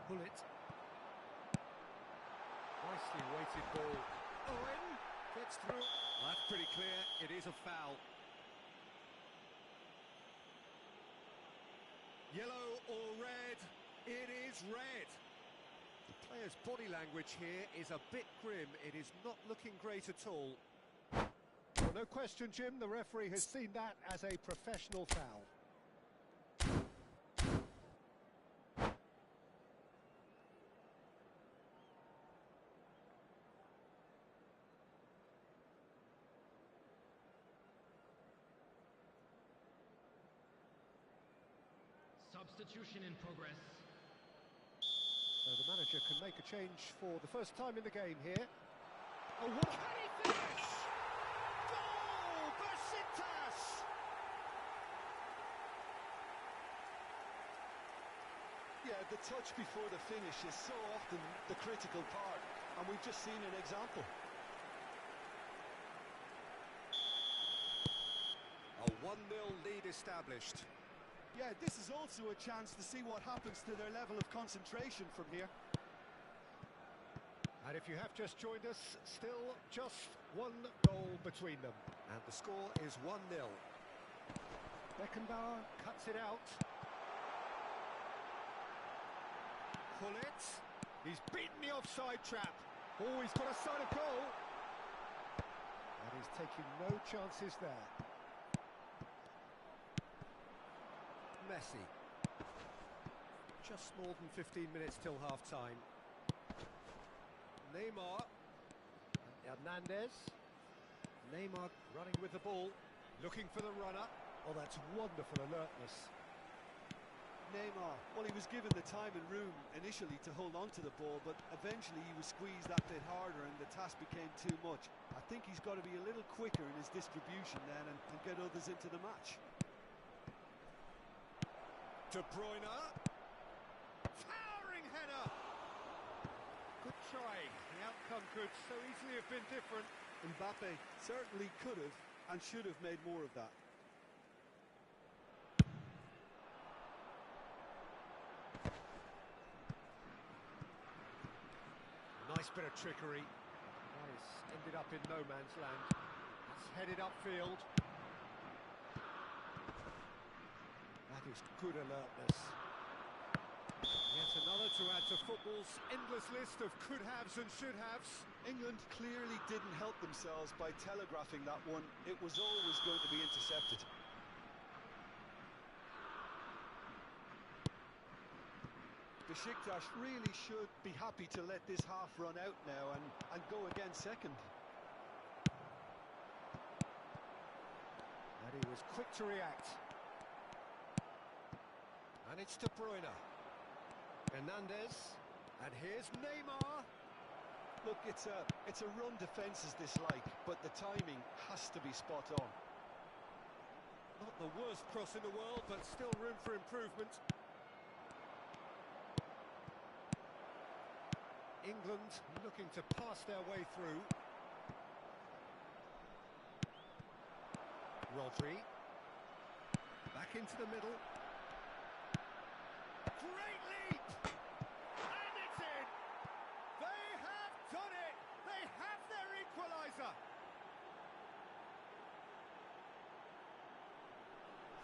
Pull it. Nicely weighted ball. Owen gets through. Well, that's pretty clear. It is a foul. Yellow or red? It is red. The player's body language here is a bit grim. It is not looking great at all. Well, no question, Jim, the referee has seen that as a professional foul. Substitution in progress. So the manager can make a change for the first time in the game here. Oh, what can he finish? Goal! Besiktas! Yeah, the touch before the finish is so often the critical part, and we've just seen an example. A 1-0 lead established. Yeah, this is also a chance to see what happens to their level of concentration from here. And if you have just joined us, still just one goal between them. And the score is 1-0. Beckenbauer cuts it out. Pull it. He's beaten the offside trap. Oh, he's got a sight of goal. And he's taking no chances there. Messi. Just more than 15 minutes till half-time. Neymar. Hernandez. Neymar running with the ball, looking for the runner. Oh, that's wonderful alertness. Neymar, well, he was given the time and room initially to hold on to the ball, but eventually he was squeezed that bit harder and the task became too much. I think he's got to be a little quicker in his distribution then and get others into the match. De Bruyne. Towering header. Good try. The outcome could so easily have been different. Mbappe certainly could have and should have made more of that. Nice bit of trickery. Nice. Ended up in no man's land. It's headed upfield. That is good alertness. Yet another to add to football's endless list of could-haves and should-haves. England clearly didn't help themselves by telegraphing that one. It was always going to be intercepted. Besiktas really should be happy to let this half run out now and go again second. And he was quick to react. And it's De Bruyne. Hernandez. And here's Neymar. Look, it's a run defence is dislike, but the timing has to be spot on. Not the worst cross in the world, but still room for improvement. England looking to pass their way through. Rodri. Back into the middle. Great leap! And it's in! They have done it! They have their equaliser!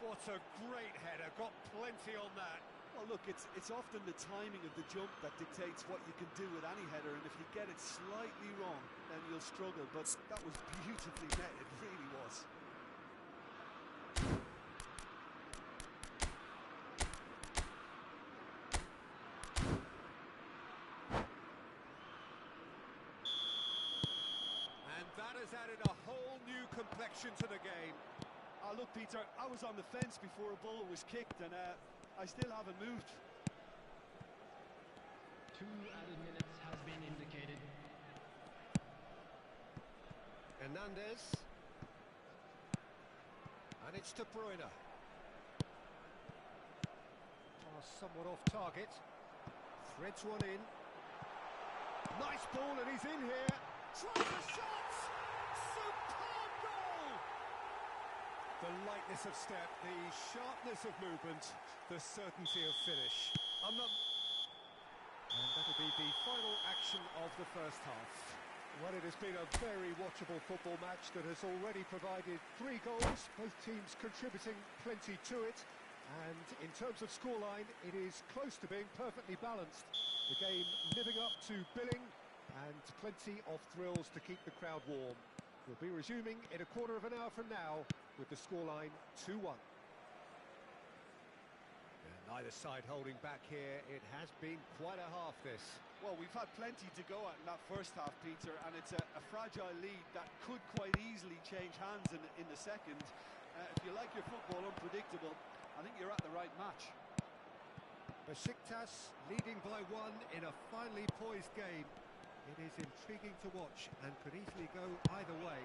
What a great header, got plenty on that. Well, look, it's often the timing of the jump that dictates what you can do with any header, and if you get it slightly wrong, then you'll struggle. But that was beautifully met, it really was. And that has added a whole new complexion to the game. Look, Peter, I was on the fence before a ball was kicked, and I still haven't moved. 2 added minutes has been indicated. Hernandez. And it's De Bruyne. Pass somewhat off target. Threads one in. Nice ball, and he's in here. Tries a shot! Superb goal! The lightness of step, the sharpness of movement, the certainty of finish. And that'll be the final action of the first half. Well, it has been a very watchable football match that has already provided 3 goals, both teams contributing plenty to it. And in terms of scoreline, it is close to being perfectly balanced. The game living up to billing, and plenty of thrills to keep the crowd warm. We'll be resuming in a quarter of an hour from now with the scoreline 2-1. Neither side holding back here. It has been quite a half, this. Well, we've had plenty to go at in that first half, Peter, and it's a fragile lead that could quite easily change hands in the second. If you like your football unpredictable, I think you're at the right match. Besiktas leading by 1 in a finely poised game. It is intriguing to watch and could easily go either way.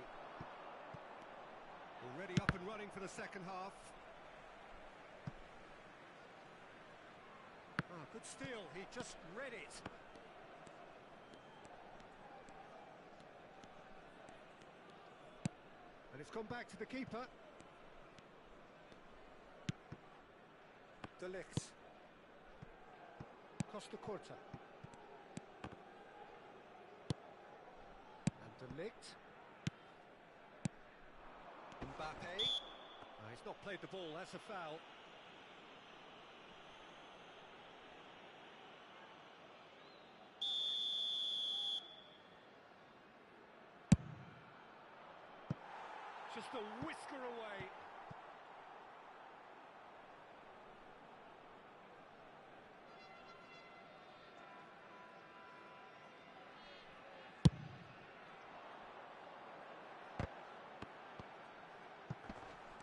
Already up and running for the second half. Good steal, he just read it. And it's gone back to the keeper. De Ligt. Costa Curta. And De Ligt. Mbappe. He's not played the ball, that's a foul. Just a whisker away.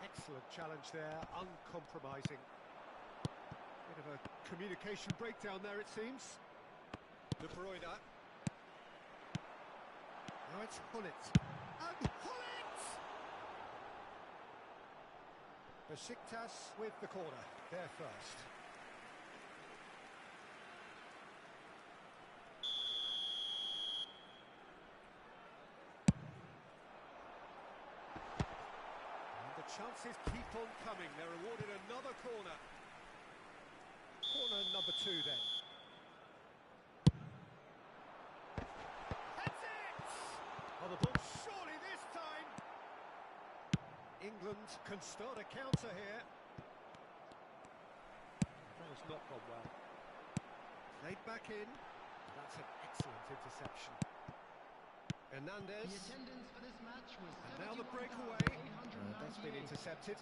Excellent challenge there, uncompromising. Bit of a communication breakdown there, it seems. De Bruyne. Now it's Hullet. And Hullet! Besiktas with the corner, there first. And the chances keep on coming. They're awarded another corner. Corner number 2 then. Heads it! Oh, the ball surely this time. England can start a counter here. That has not gone well. Played back in. That's an excellent interception. Hernandez. The attendance for this match was And now the breakaway. That's been 71,898. intercepted.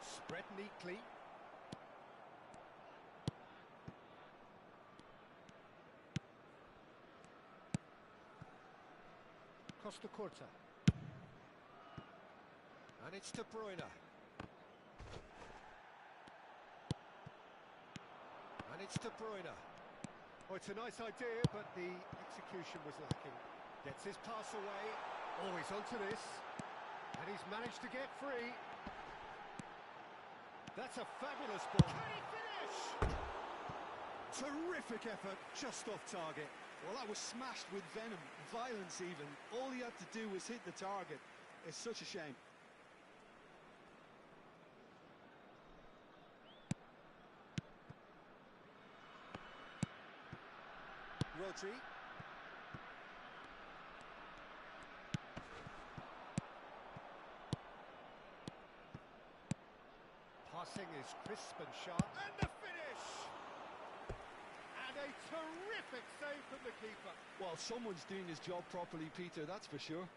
Spread neatly. Costa Curta. And it's De Bruyne. And it's De Bruyne. Oh, it's a nice idea, but the execution was lacking. Gets his pass away. Oh, he's onto this. And he's managed to get free. That's a fabulous ball. Can he finish? Terrific effort, just off target. Well, that was smashed with venom, violence even. All he had to do was hit the target. It's such a shame. Rodri. passing is crisp and sharp. And the finish! And a terrific save from the keeper. Well, someone's doing his job properly, Peter, that's for sure.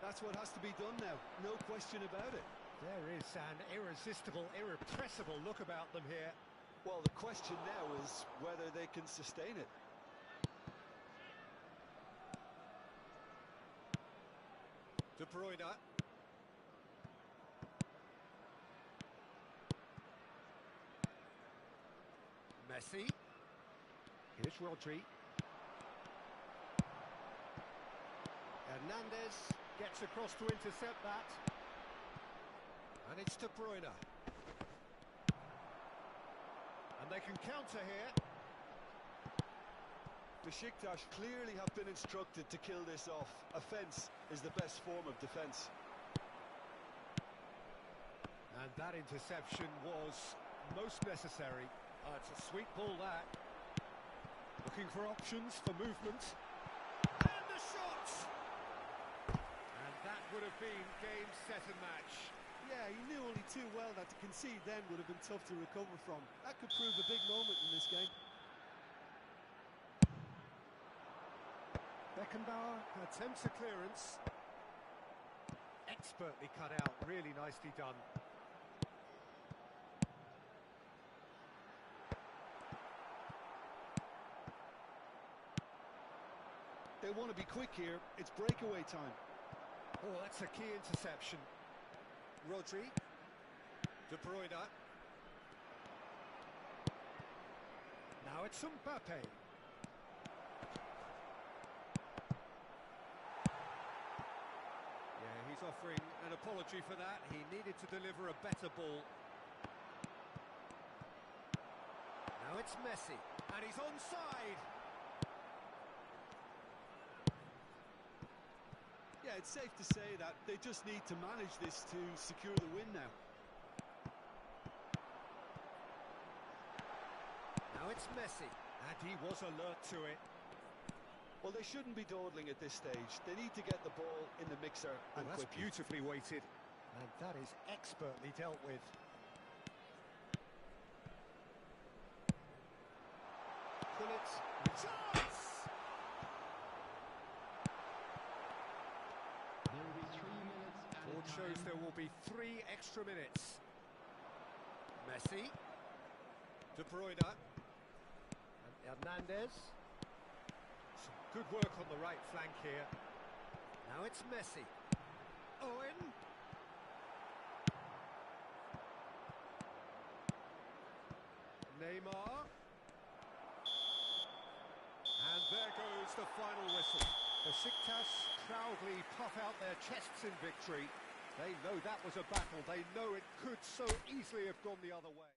That's what has to be done now, no question about it. There is an irresistible, irrepressible look about them here. Well, the question now is whether they can sustain it. De Bruyne. Messi. Here's Rodri. Hernandez gets across to intercept that. And it's De Bruyne. And they can counter here. Besiktas clearly have been instructed to kill this off. Offence is the best form of defence. And that interception was most necessary. It's a sweet ball, that. Looking for options for movement. And the shot! And that would have been game, set and match. Yeah, he knew only too well that to concede then would have been tough to recover from. That could prove a big moment in this game. Beckenbauer attempts a clearance. Expertly cut out, really nicely done. They want to be quick here, it's breakaway time. Oh, that's a key interception. Rodri. De Bruyne. Now it's Mbappe. Yeah, he's offering an apology for that. He needed to deliver a better ball. Now it's Messi. And he's onside. Yeah, it's safe to say that they just need to manage this to secure the win now. Now it's Messi, and he was alert to it. Well, they shouldn't be dawdling at this stage. They need to get the ball in the mixer and That's quickly. beautifully weighted, and that is expertly dealt with. Gullit, chance! There will be 3 minutes added Board shows time. there will be 3 extra minutes. Messi. De Bruyne. And Hernandez. Some good work on the right flank here. Now it's Messi. Owen. Neymar. And there goes the final whistle. Besiktas proudly puff out their chests in victory. They know that was a battle. They know it could so easily have gone the other way.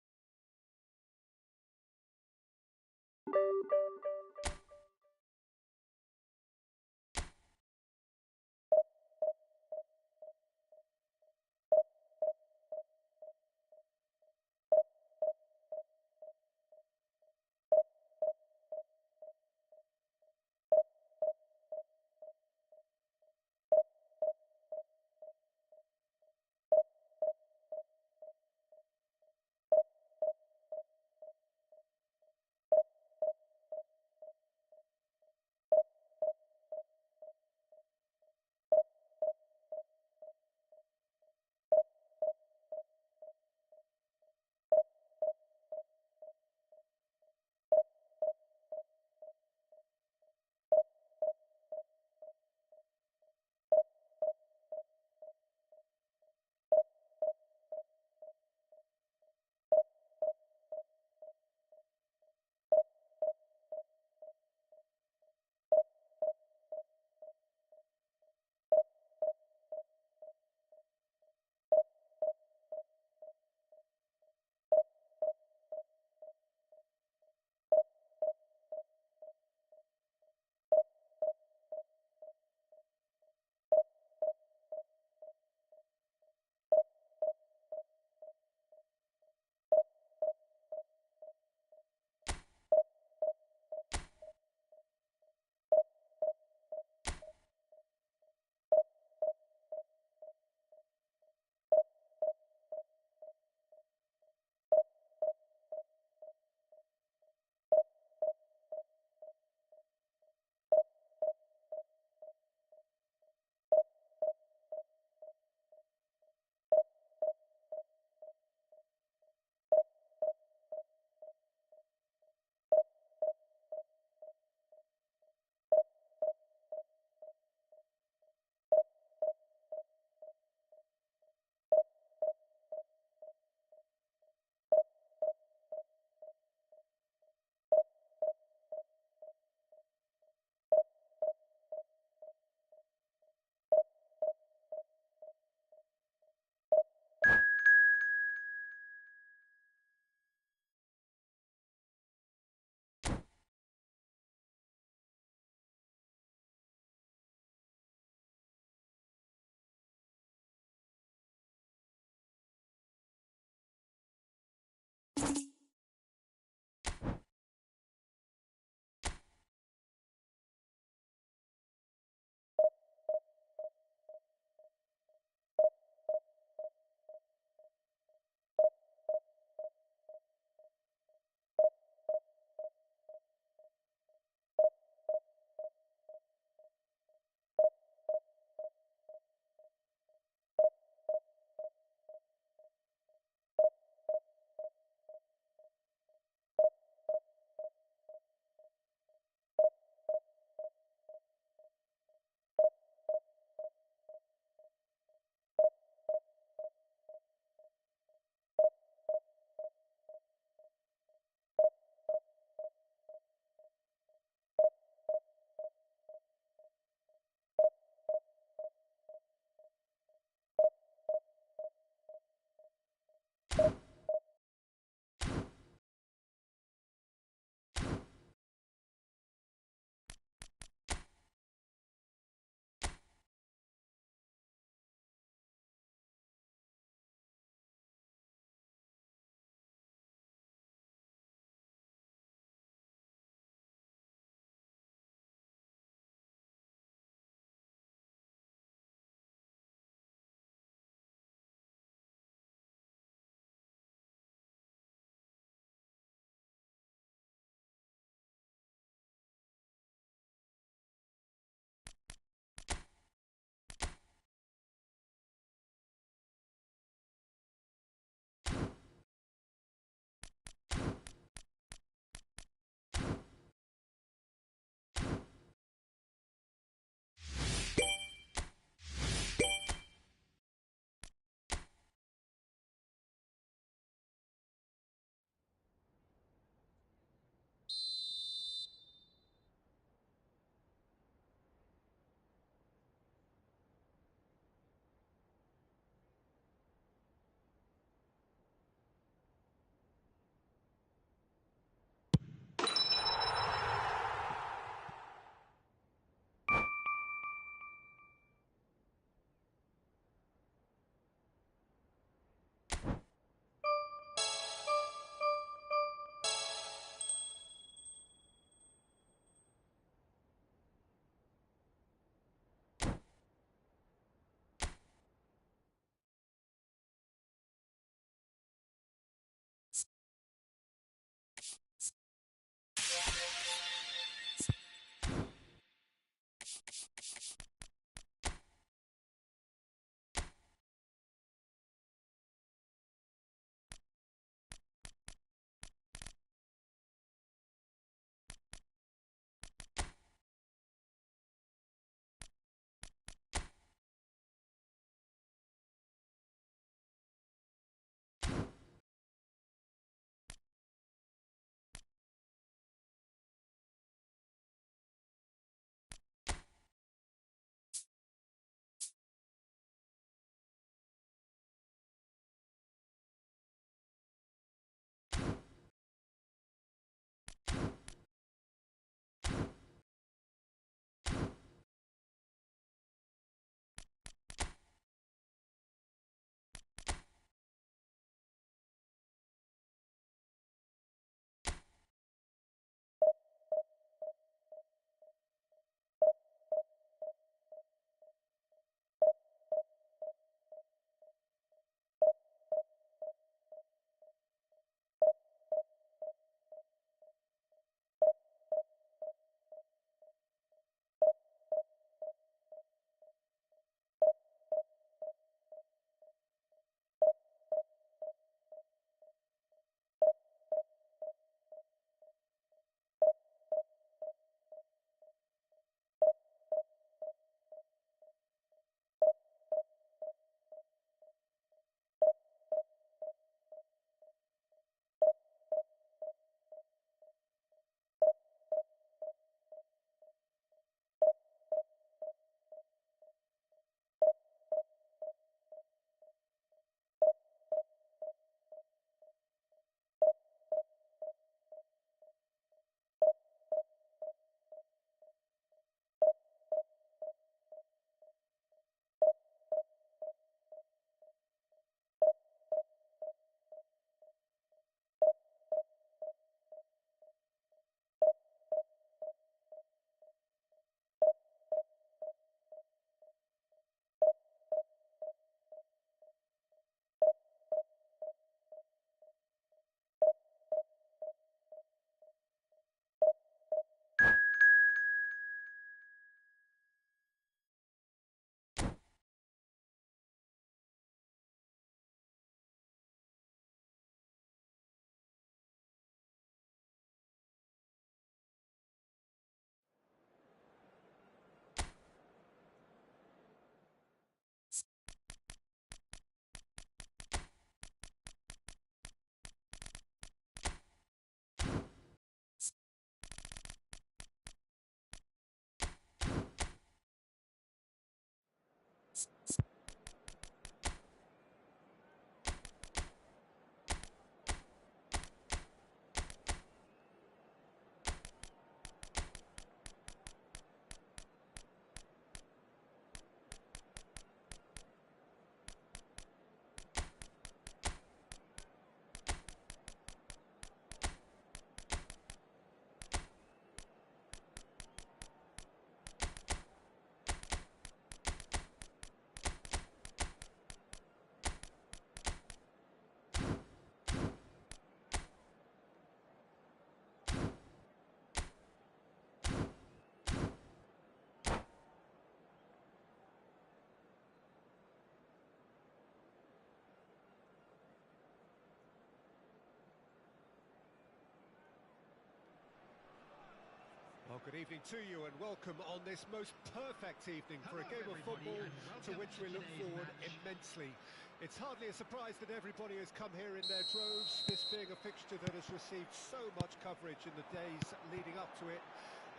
Well, good evening to you and welcome on this most perfect evening for a game of football to which we look forward immensely. It's hardly a surprise that everybody has come here in their droves, this being a fixture that has received so much coverage in the days leading up to it.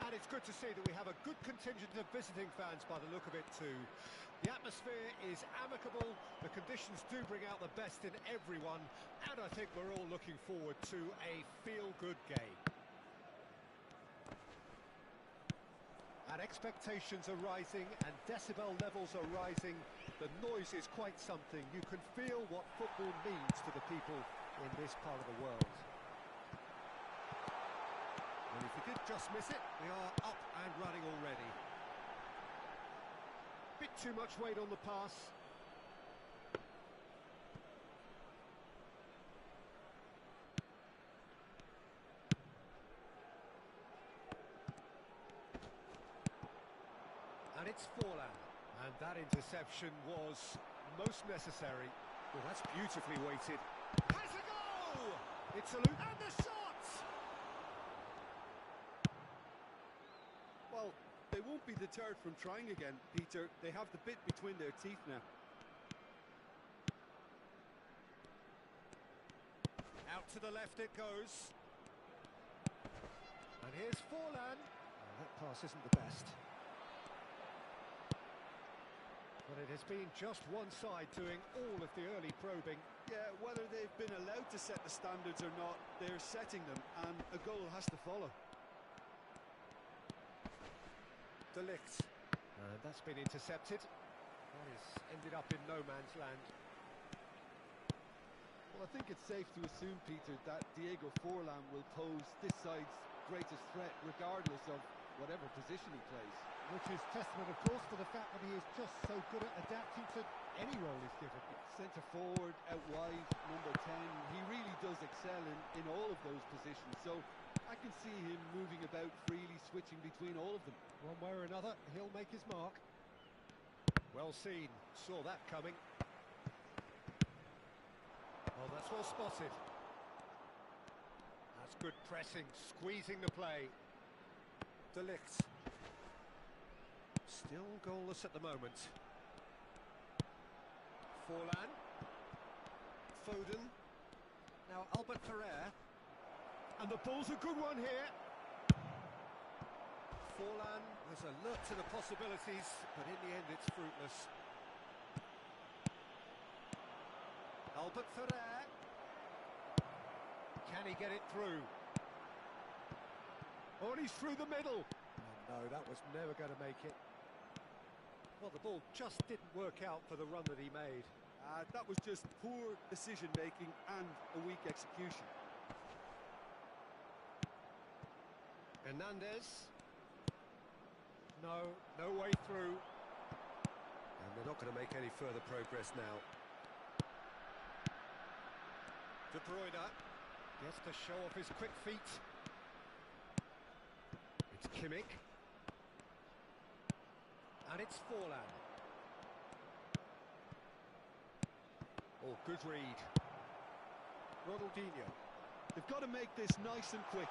And it's good to see that we have a good contingent of visiting fans by the look of it too. The atmosphere is amicable, the conditions do bring out the best in everyone, and I think we're all looking forward to a feel-good game. And expectations are rising and decibel levels are rising. The noise is quite something. You can feel what football means to the people in this part of the world. And if we did just miss it, we are up and running already. Bit too much weight on the pass. And it's Forlan. And that interception was most necessary. Well, that's beautifully weighted. Has a goal! It's a loop. And the shot! Well, they won't be deterred from trying again, Peter. They have the bit between their teeth now. Out to the left it goes. And here's Forlan. Oh, that pass isn't the best. But it has been just one side doing all of the early probing. Yeah, whether they've been allowed to set the standards or not, they're setting them, and a goal has to follow. De Ligt. And that's been intercepted. That has ended up in no man's land. Well, I think it's safe to assume, Peter, that Diego Forlan will pose this side's greatest threat regardless of whatever position he plays. Which is testament, of course, to the fact that he is just so good at adapting to any role he's given. Centre forward, out wide, number 10. He really does excel in all of those positions. So I can see him moving about freely, switching between all of them. One way or another, he'll make his mark. Well seen. Saw that coming. Oh, that's well spotted. That's good pressing, squeezing the play. De Ligt. Still goalless at the moment. Forlan. Foden. Now Albert Ferrer. And the ball's a good one here. Forlan was alert to the possibilities, but in the end it's fruitless. Albert Ferrer. Can he get it through? Oh, and he's through the middle. Oh, no, that was never going to make it. Well, the ball just didn't work out for the run that he made. That was just poor decision-making and a weak execution. Hernandez. No way through. And they're not going to make any further progress now. De Bruyne gets to show off his quick feet. It's Kimmich. And it's Forlan. Oh, good read. Ronaldinho. They've got to make this nice and quick.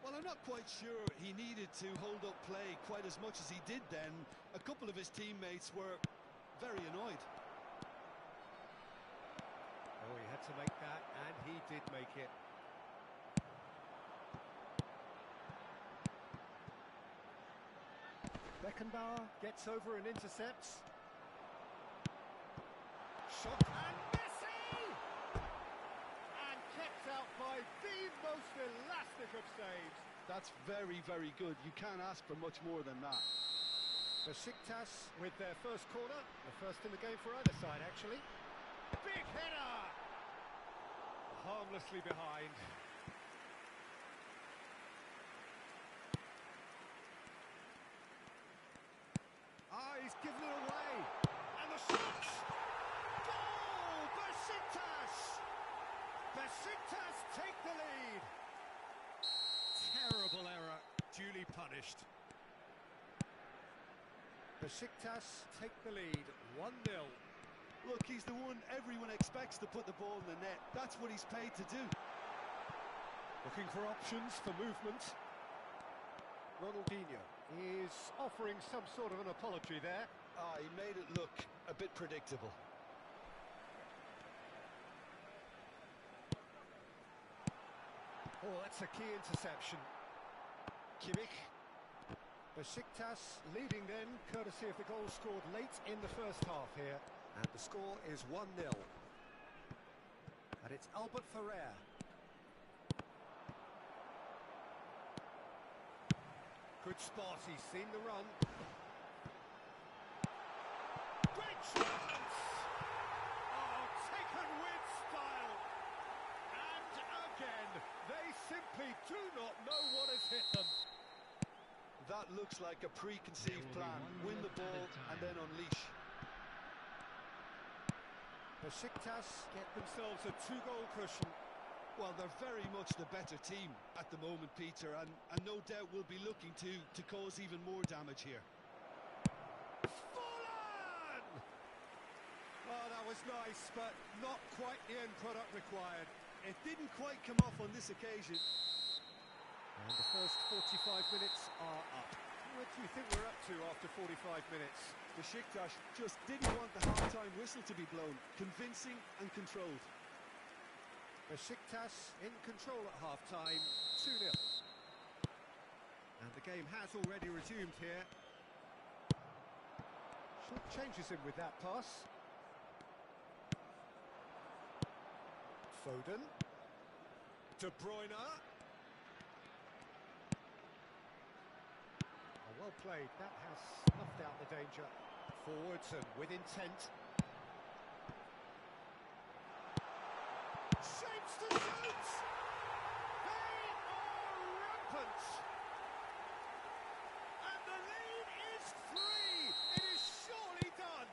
Well, I'm not quite sure he needed to hold up play quite as much as he did then. A couple of his teammates were very annoyed. Oh, he had to make that, and he did make it. Beckenbauer gets over and intercepts. Shot and Messi! And kept out by the most elastic of saves. That's very, very good. You can't ask for much more than that. Besiktas with their first corner. The first in the game for either side, actually. Big header! Harmlessly behind. Ah, he's given it away. And the shot! Goal! Besiktas! Besiktas take the lead. Terrible error, duly punished. Besiktas take the lead, 1-0. Look, he's the one everyone expects to put the ball in the net. That's what he's paid to do. Looking for options for movement. Ronaldinho is offering some sort of an apology there. Ah, he made it look a bit predictable. Oh, that's a key interception. Kimmich. Besiktas leading then, courtesy of the goal scored late in the first half here. And the score is 1-0. And it's Albert Ferrer. Good spot, he's seen the run. Great chance! Oh, taken with style. And again, they simply do not know what has hit them. That looks like a preconceived plan. Win the ball and then unleash. Besiktas get themselves a 2-goal cushion. Well, they're very much the better team at the moment, Peter, and no doubt will be looking to cause even more damage here. Fallen! Oh, that was nice, but not quite the end product required. It didn't quite come off on this occasion. And the first 45 minutes are up. What do you think we're up to after 45 minutes? Besiktas just didn't want the half-time whistle to be blown. Convincing and controlled. Besiktas in control at half-time, 2-0. And the game has already resumed here. Short changes in with that pass. Foden. De Bruyne. Well played, that has snuffed out the danger. Forwards and with intent. Shapes to shoot! They are rampant! And the lead is 3! It is surely done!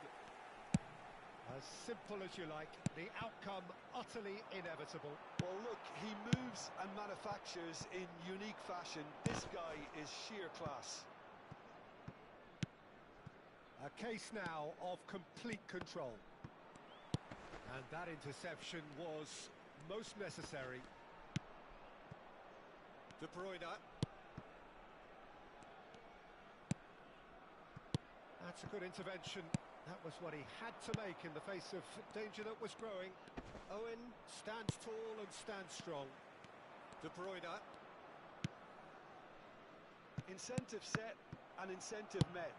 As simple as you like, the outcome utterly inevitable. Well, look, he moves and manufactures in unique fashion. This guy is sheer class. A case now of complete control. And that interception was most necessary. De Bruyne. That's a good intervention. That was what he had to make in the face of danger that was growing. Owen stands tall and stands strong. De Bruyne. Incentive set and incentive met.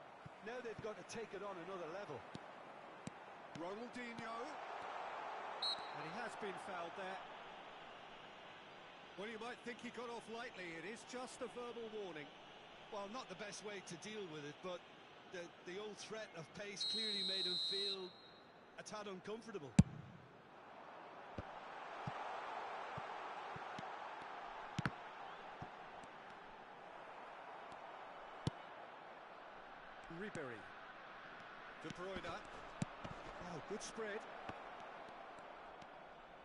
Now they've got to take it on another level. Ronaldinho. And he has been fouled there. Well, you might think he got off lightly. It is just a verbal warning. Well, not the best way to deal with it, but the old threat of pace clearly made him feel a tad uncomfortable. Ribery. De Bruyne. Oh, good spread.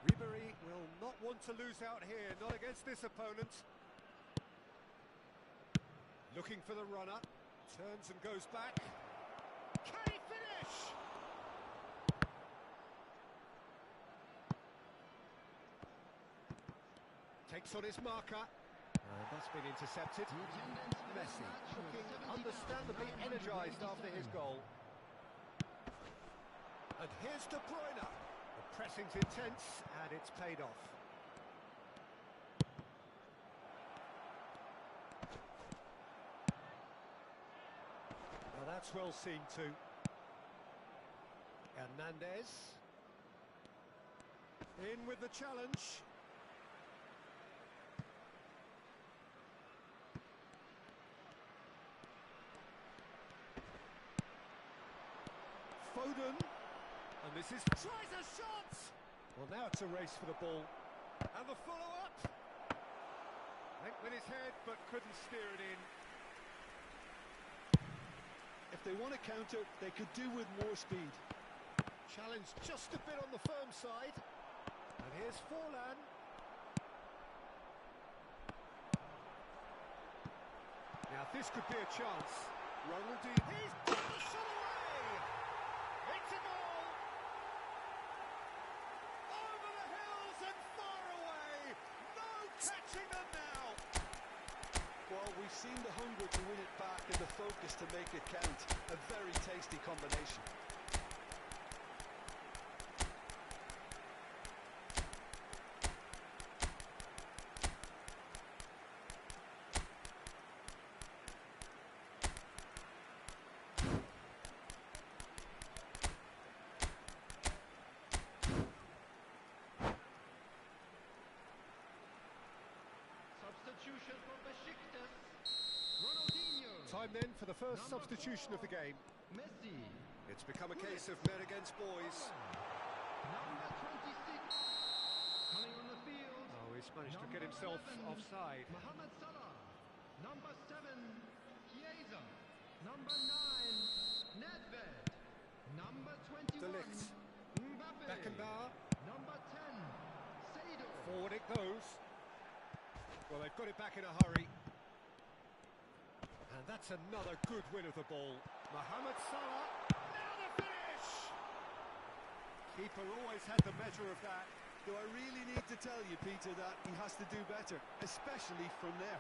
Ribery will not want to lose out here, not against this opponent. Looking for the runner. Turns and goes back. Can he finish? Takes on his marker. And that's been intercepted. Messi looking understandably energised after his goal. And here's De Bruyne. The pressing's intense and it's paid off. That's well seen too. Hernandez. In with the challenge. Foden. And this is... tries a shot! Well, now it's a race for the ball. And the follow-up. Went with his head, but couldn't steer it in. If they want to counter, they could do with more speed. Challenge just a bit on the firm side. And here's Forlan. Now this could be a chance. Ronaldinho. He's got the shot away! It's a goal! Over the hills and far away! No catching them now! Well, we've seen the hunger to win it back and the focus to make it count. A very tasty combination. Substitution for Besiktas. Ronaldinho. Time then for the first substitution of the game. Messi. It's become a case of men against boys. Number 26. Coming on the field. Oh, he's managed to get himself 11, offside. Mohamed Salah. Number 7. Chiesa. Number 9. Nedved. Number 21. De Ligt. Mbappe. Beckenbauer. Number 10. Seydou. Forward it goes. Well, they've got it back in a hurry. And that's another good win of the ball. Mohamed Salah. Now the finish! Keeper always had the measure of that. Do I really need to tell you, Peter, that he has to do better, especially from there?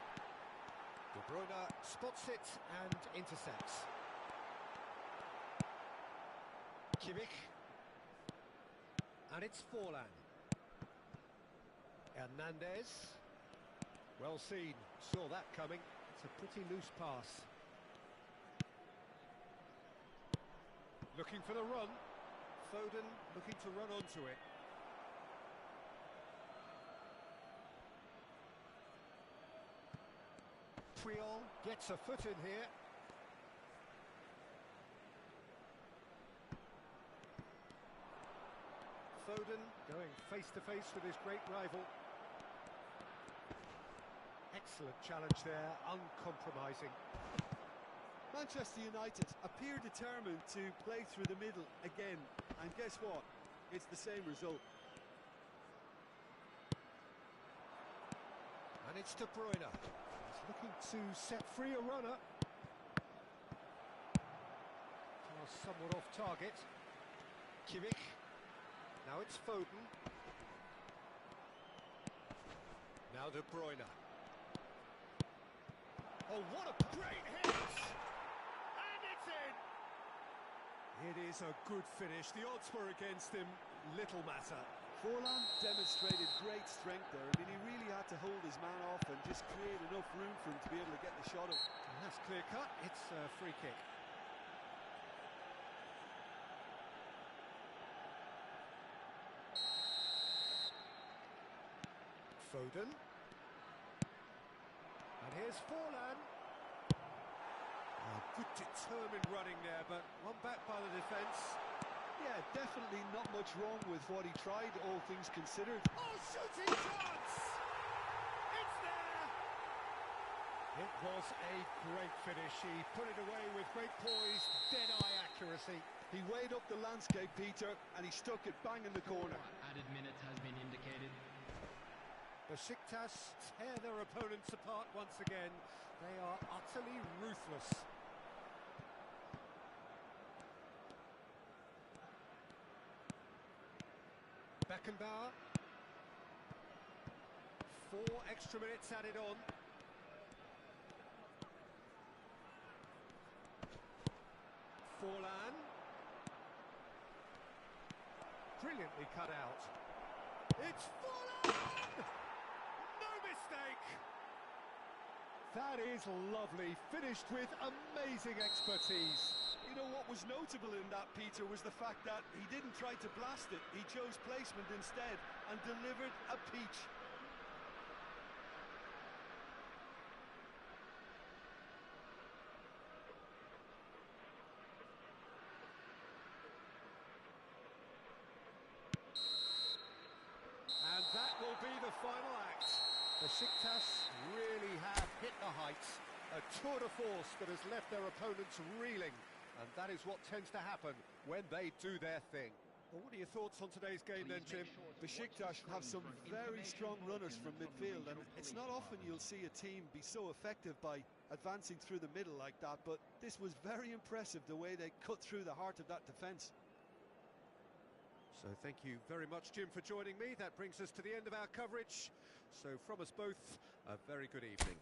De Bruyne spots it and intercepts. Kimmich. And it's Forlan. Hernandez. Well seen, saw that coming. It's a pretty loose pass. Looking for the run. Foden looking to run onto it. Puyol gets a foot in here. Foden going face to face with his great rival. Excellent challenge there, uncompromising. Manchester United appear determined to play through the middle again, and guess what? It's the same result. And it's De Bruyne. He's looking to set free a runner. Pass somewhat off target. Kimmich. Now it's Foden. Now De Bruyne. Oh, what a great hit! And it's in! It is a good finish. The odds were against him. Little matter. Forlan demonstrated great strength there. I mean, he really had to hold his man off and just create enough room for him to be able to get the shot up. And that's clear cut. It's a free kick. Foden. And here's Forlan. Oh, good determined running there, but one back by the defence. Yeah, definitely not much wrong with what he tried, all things considered. Oh, shooting chance! It's there! It was a great finish. He put it away with great poise, dead-eye accuracy. He weighed up the landscape, Peter, and he stuck it bang in the corner. Added minutes has been indicated. Besiktas tear their opponents apart once again. They are utterly ruthless. Beckenbauer. 4 extra minutes added on. Forlan. Brilliantly cut out. It's Forlan! No mistake! That is lovely, finished with amazing expertise. You know, what was notable in that, Peter, was the fact that he didn't try to blast it. He chose placement instead and delivered a peach. And that will be the final act. Besiktas really have hit the heights. A tour de force that has left their opponents reeling. And that is what tends to happen when they do their thing. Well, what are your thoughts on today's game then, Jim? Besiktas have some very strong runners from midfield, and it's not often you'll see a team be so effective by advancing through the middle like that, but this was very impressive, the way they cut through the heart of that defence. So thank you very much, Jim, for joining me. That brings us to the end of our coverage. So from us both, a very good evening.